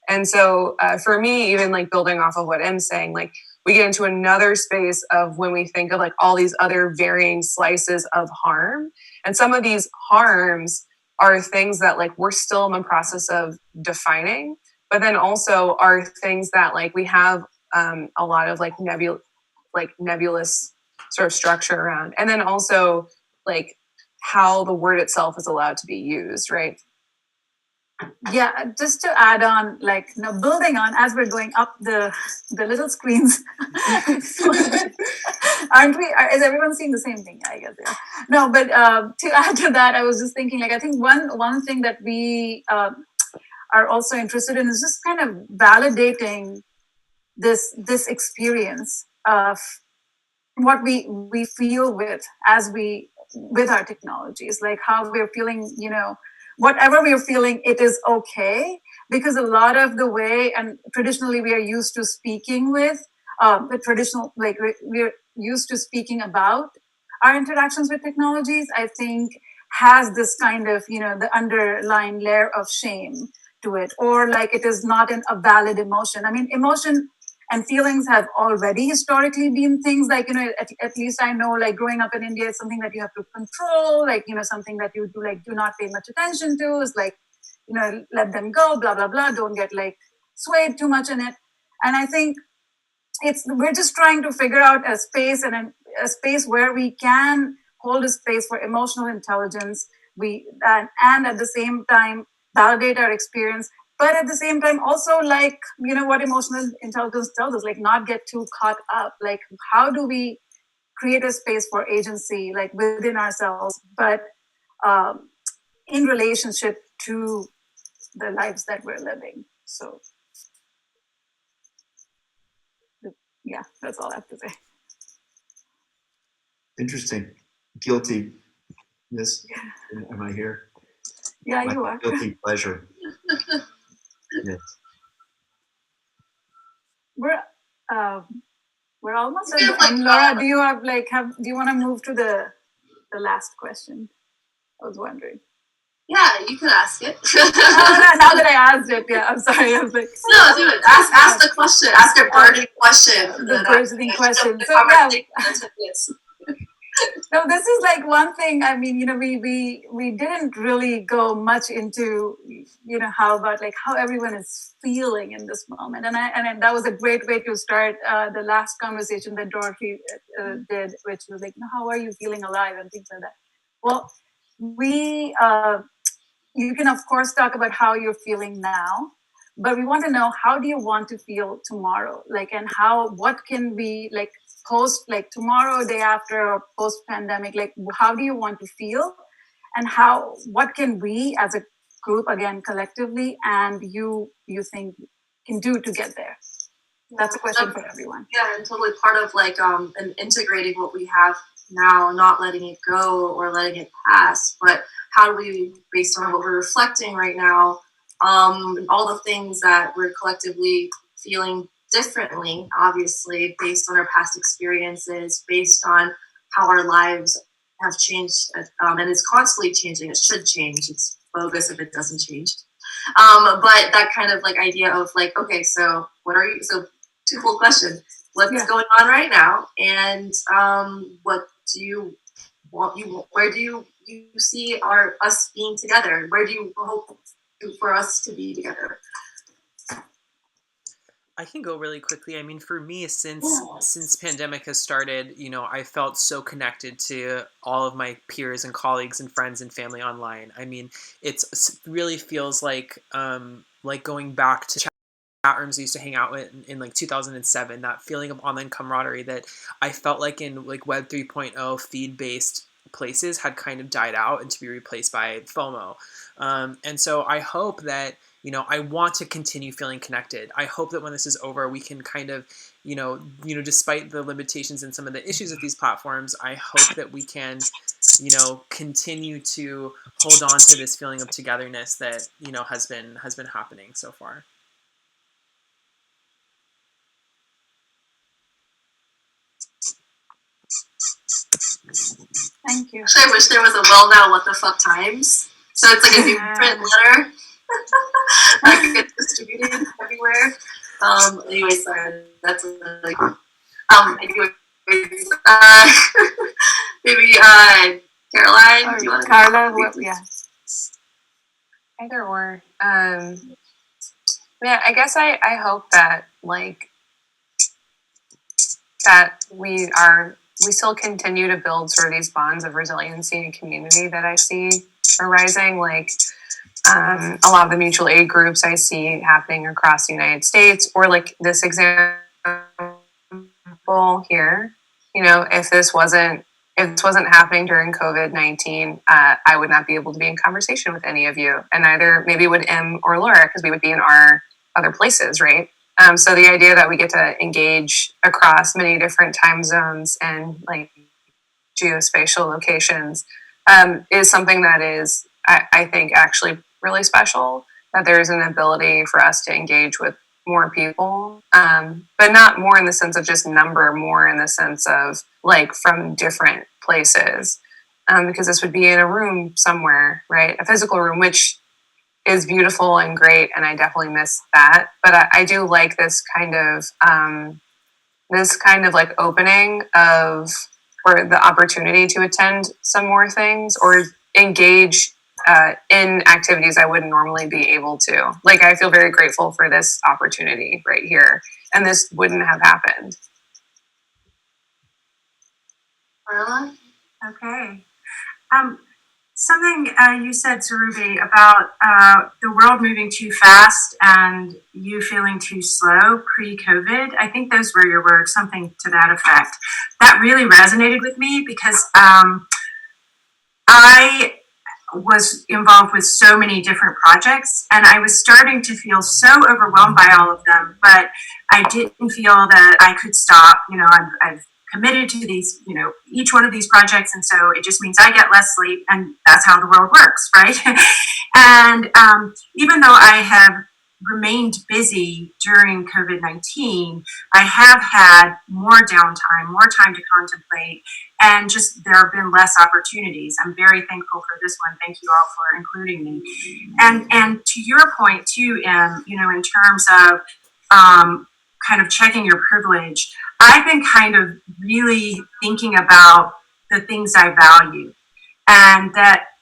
And so for me, even like building off of what M's saying, like we get into another space of when we think of like all these other varying slices of harm. And some of these harms are things that like we're still in the process of defining, but then also are things that like we have a lot of like nebulous sort of structure around. And then also like how the word itself is allowed to be used, right? Yeah, just to add on, like, you know, building on as we're going up the little screens. Aren't we? Is everyone seeing the same thing? I guess. Yeah. No, but to add to that, I was just thinking, like, I think one thing that we are also interested in is just kind of validating this experience of what we feel with our technologies, like how we're feeling, you know, whatever we're feeling, it is okay, because a lot of the way, and traditionally we are used to speaking with the traditional, like we're used to speaking about our interactions with technologies, I think has this kind of, you know, the underlying layer of shame to it, or like it is not a valid emotion. I mean, emotion and feelings have already historically been things like, you know, at least I know, like growing up in India, it's something that you have to control, like, you know, something that you do not pay much attention to, is like, you know, let them go, blah, blah, blah, don't get like swayed too much in it. And I think we're just trying to figure out a space, and a space where we can hold a space for emotional intelligence, and at the same time validate our experience, but at the same time also, like, you know, what emotional intelligence tells us, like not get too caught up, like how do we create a space for agency, like within ourselves, but in relationship to the lives that we're living. So yeah, that's all I have to say. Interesting. Guilty. Yes. Am I here? Yeah, My you are. guilty pleasure. Yes. We're we're almost at We the have, like, end. Laura, do you want to move to the last question? I was wondering. Yeah, you could ask it. Now that I asked it, yeah, I'm sorry. I was like, No, do it. Ask the question. Ask a burning question. the burning question. The So yeah, conversation into this. no, this is like one thing. I mean, we didn't really go much into how about like how everyone is feeling in this moment, and that was a great way to start the last conversation that Dorothy did, which was like, how are you feeling alive and things like that. Well, we you can of course talk about how you're feeling now, but we want to know, how do you want to feel tomorrow, like, and what can be like post, like tomorrow, day after, or post pandemic, like how do you want to feel, and what can we as a group, again collectively, and you think can do to get there. That's a question for everyone. Yeah, and totally part of like and integrating what we have now, not letting it go or letting it pass, but how do we, based on what we're reflecting right now, all the things that we're collectively feeling differently, obviously, based on our past experiences, based on how our lives have changed, and it's constantly changing. It should change. It's bogus if it doesn't change. But that kind of like idea of like, okay, so what are you? So twofold question: what's going on right now, and what do you want? Where do you see us being together? Where do you hope for us to be together? I can go really quickly. I mean, for me, since pandemic has started, I felt so connected to all of my peers and colleagues and friends and family online. I mean, it really feels like going back to chat rooms I used to hang out in like 2007. That feeling of online camaraderie that I felt like in like Web 3.0 feed based places had kind of died out and to be replaced by FOMO. And so I hope that I want to continue feeling connected. I hope that when this is over, we can kind of, despite the limitations and some of the issues with these platforms, I hope that we can, continue to hold on to this feeling of togetherness that, has been happening so far. Thank you. Actually, I wish there was a well now what the fuck times. So it's like a new print letter that gets distributed everywhere. Anyway, sorry, that's really anyway, maybe Caroline, do you want to Carla, yeah. Either or. Yeah, I guess I hope that that we still continue to build sort of these bonds of resiliency and community that I see arising. Like a lot of the mutual aid groups I see happening across the United States, or like this example here. If this wasn't happening during COVID-19, I would not be able to be in conversation with any of you, and neither maybe would Em or Laura, because we would be in our other places, right? So the idea that we get to engage across many different time zones and like geospatial locations is something that is, I think, actually really special. That there's an ability for us to engage with more people, but not more in the sense of just number, more in the sense of like from different places, because this would be in a room somewhere, right? A physical room, which is beautiful and great, and I definitely miss that. But I do like this kind of like opening of, or the opportunity to attend some more things or engage in activities I wouldn't normally be able to. Like, I feel very grateful for this opportunity right here, and this wouldn't have happened. Carla? Okay. Something you said, Surubi, about the world moving too fast and you feeling too slow pre-COVID. I think those were your words, something to that effect. That really resonated with me because I was involved with so many different projects, and I was starting to feel so overwhelmed by all of them, but I didn't feel that I could stop. I've committed to these, each one of these projects. And so it just means I get less sleep, and that's how the world works, right? And even though I have remained busy during COVID-19, I have had more downtime, more time to contemplate, and just there have been less opportunities. I'm very thankful for this one. Thank you all for including me. And to your point too, Em, in terms of kind of checking your privilege, I've been kind of really thinking about the things I value, and that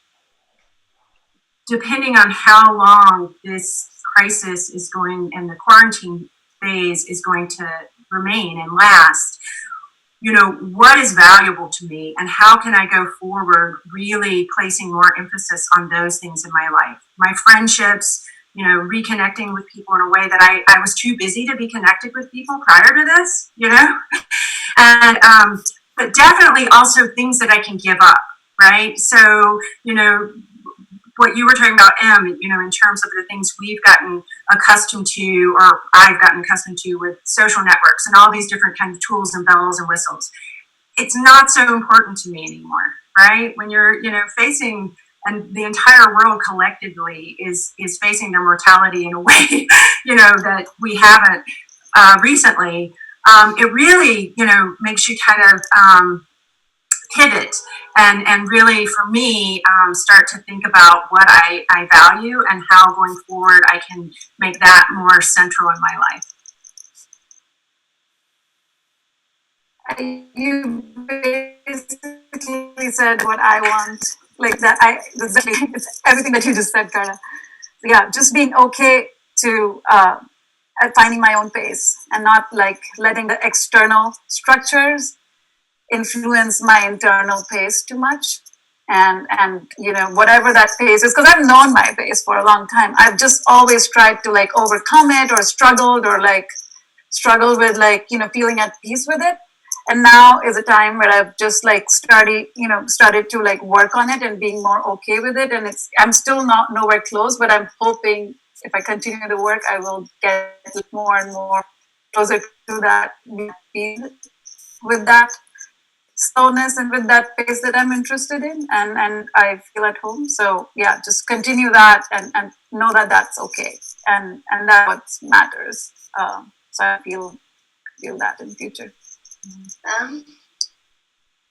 depending on how long this crisis is going and the quarantine phase is going to remain and last, what is valuable to me, and how can I go forward really placing more emphasis on those things in my life? My friendships, reconnecting with people in a way that I was too busy to be connected with people prior to this, and but definitely also things that I can give up, right? So, what you were talking about, Em, in terms of the things we've gotten accustomed to, or I've gotten accustomed to with social networks and all these different kinds of tools and bells and whistles, it's not so important to me anymore, right? When you're, facing, and the entire world collectively is facing their mortality in a way, that we haven't recently, it really, makes you kind of pivot and really, for me, start to think about what I value and how going forward I can make that more central in my life. You basically said what I want, like that. Exactly, it's everything that you just said, Carla. Yeah, just being okay to finding my own pace and not like letting the external structures influence my internal pace too much. And whatever that pace is, because I've known my pace for a long time. I've just always tried to like overcome it, or struggled with feeling at peace with it. And now is a time where I've just like started to like work on it and being more okay with it. And I'm still not nowhere close, but I'm hoping if I continue to work, I will get more and more closer to that peace with that slowness and with that pace that I'm interested in, and I feel at home. So yeah, just continue that and know that that's okay, and that's what matters. So I feel that in the future.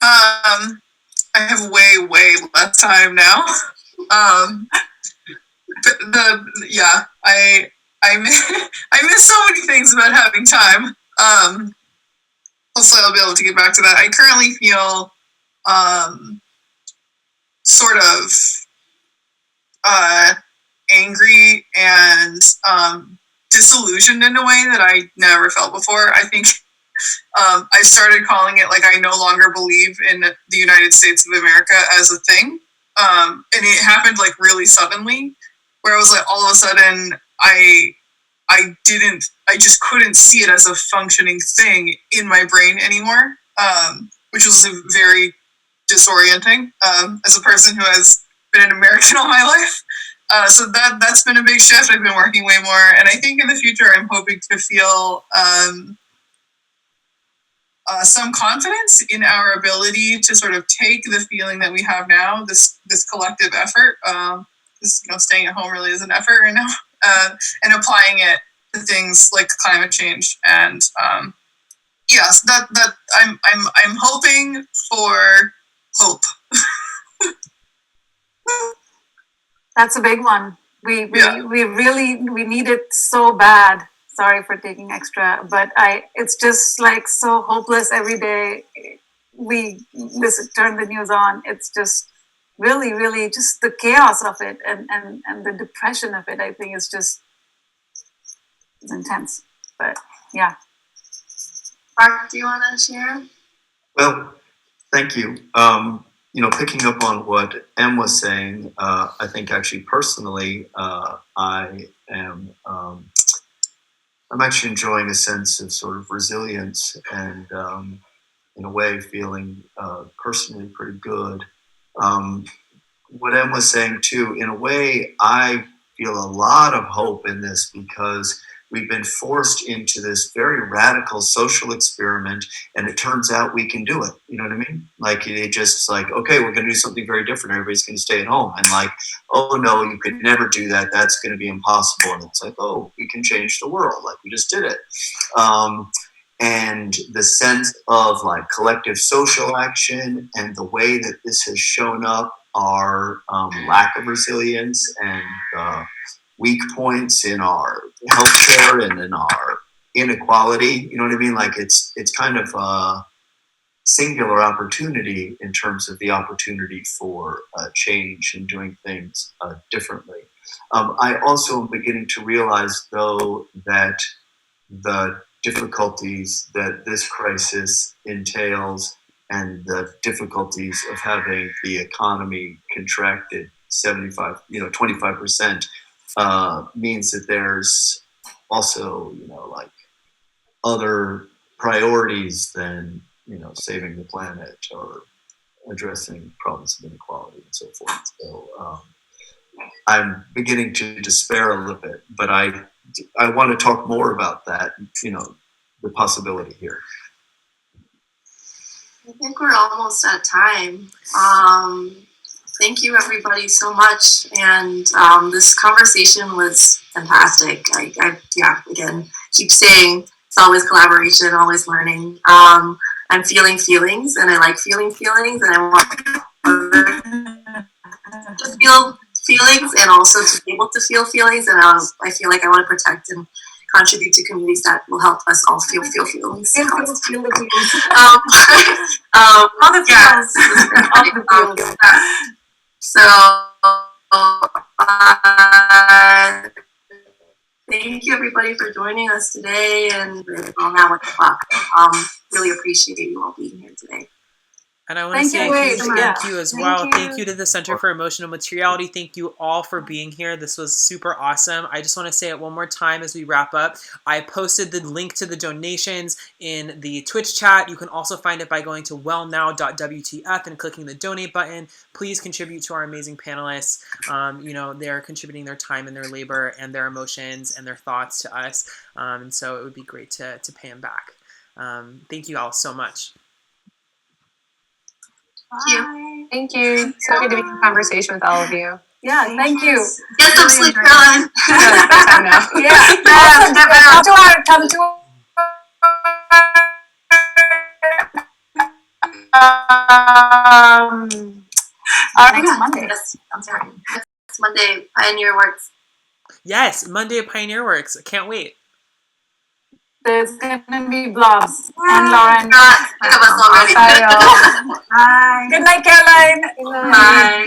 I have way less time now. I miss so many things about having time. Hopefully I'll be able to get back to that. I currently feel sort of angry and disillusioned in a way that I never felt before. I think I started calling it like I no longer believe in the United States of America as a thing. And it happened like really suddenly, where I was like, all of a sudden I just couldn't see it as a functioning thing in my brain anymore, which was very disorienting as a person who has been an American all my life. So that's been a big shift. I've been working way more, and I think in the future I'm hoping to feel some confidence in our ability to sort of take the feeling that we have now, this collective effort. Staying at home really is an effort right now, and applying it to things like climate change. And yes, that I'm hoping for hope. That's a big one. We need it so bad. Sorry for taking extra, but it's just like so hopeless every day. We turn the news on. It's just really just the chaos of it and the depression of it. I think it's intense. But yeah. Mark, do you want to share? Well, thank you. Picking up on what Em was saying, I think actually personally, I'm actually enjoying a sense of sort of resilience and, in a way, feeling personally pretty good. What Em was saying too, in a way, I feel a lot of hope in this because we've been forced into this very radical social experiment, and it turns out we can do it. You know what I mean? Like it just like, okay, we're going to do something very different. Everybody's going to stay at home, and like, oh no, you could never do that. That's going to be impossible. And it's like, oh, we can change the world. Like we just did it. And the sense of like collective social action and the way that this has shown up our lack of resilience and weak points in our healthcare and in our inequality. You know what I mean? Like it's kind of a singular opportunity in terms of the opportunity for change and doing things differently. I also am beginning to realize, though, that the difficulties that this crisis entails and the difficulties of having the economy contracted 25% means that there's also, like other priorities than, saving the planet or addressing problems of inequality and so forth. So I'm beginning to despair a little bit, but I want to talk more about that, the possibility here. I think we're almost at time. Thank you everybody so much. And this conversation was fantastic. I again, keep saying it's always collaboration, always learning. I'm feeling feelings and I like feeling feelings and I want to feel feelings and also to be able to feel feelings. And I feel like I want to protect and contribute to communities that will help us all feel feelings. So thank you everybody for joining us today, and now 1 o'clock. Really appreciate you all being here today. And I want to say a huge thank you as well. Thank you to the Center for Emotional Materiality. Thank you all for being here. This was super awesome. I just want to say it one more time as we wrap up. I posted the link to the donations in the Twitch chat. You can also find it by going to wellnow.wtf and clicking the donate button. Please contribute to our amazing panelists. They're contributing their time and their labor and their emotions and their thoughts to us. And so it would be great to pay them back. Thank you all so much. Thank you. So good to be in conversation with all of you. Yeah, thank you. Get some sleep, Caroline. Bedtime now. Yeah. Come to next Monday. Yes, I'm sorry. Next Monday, Pioneer Works. Yes, Monday at Pioneer Works. I can't wait. There's gonna be blobs and Lauren. Think of us already. Bye. Good night, Caroline. Bye.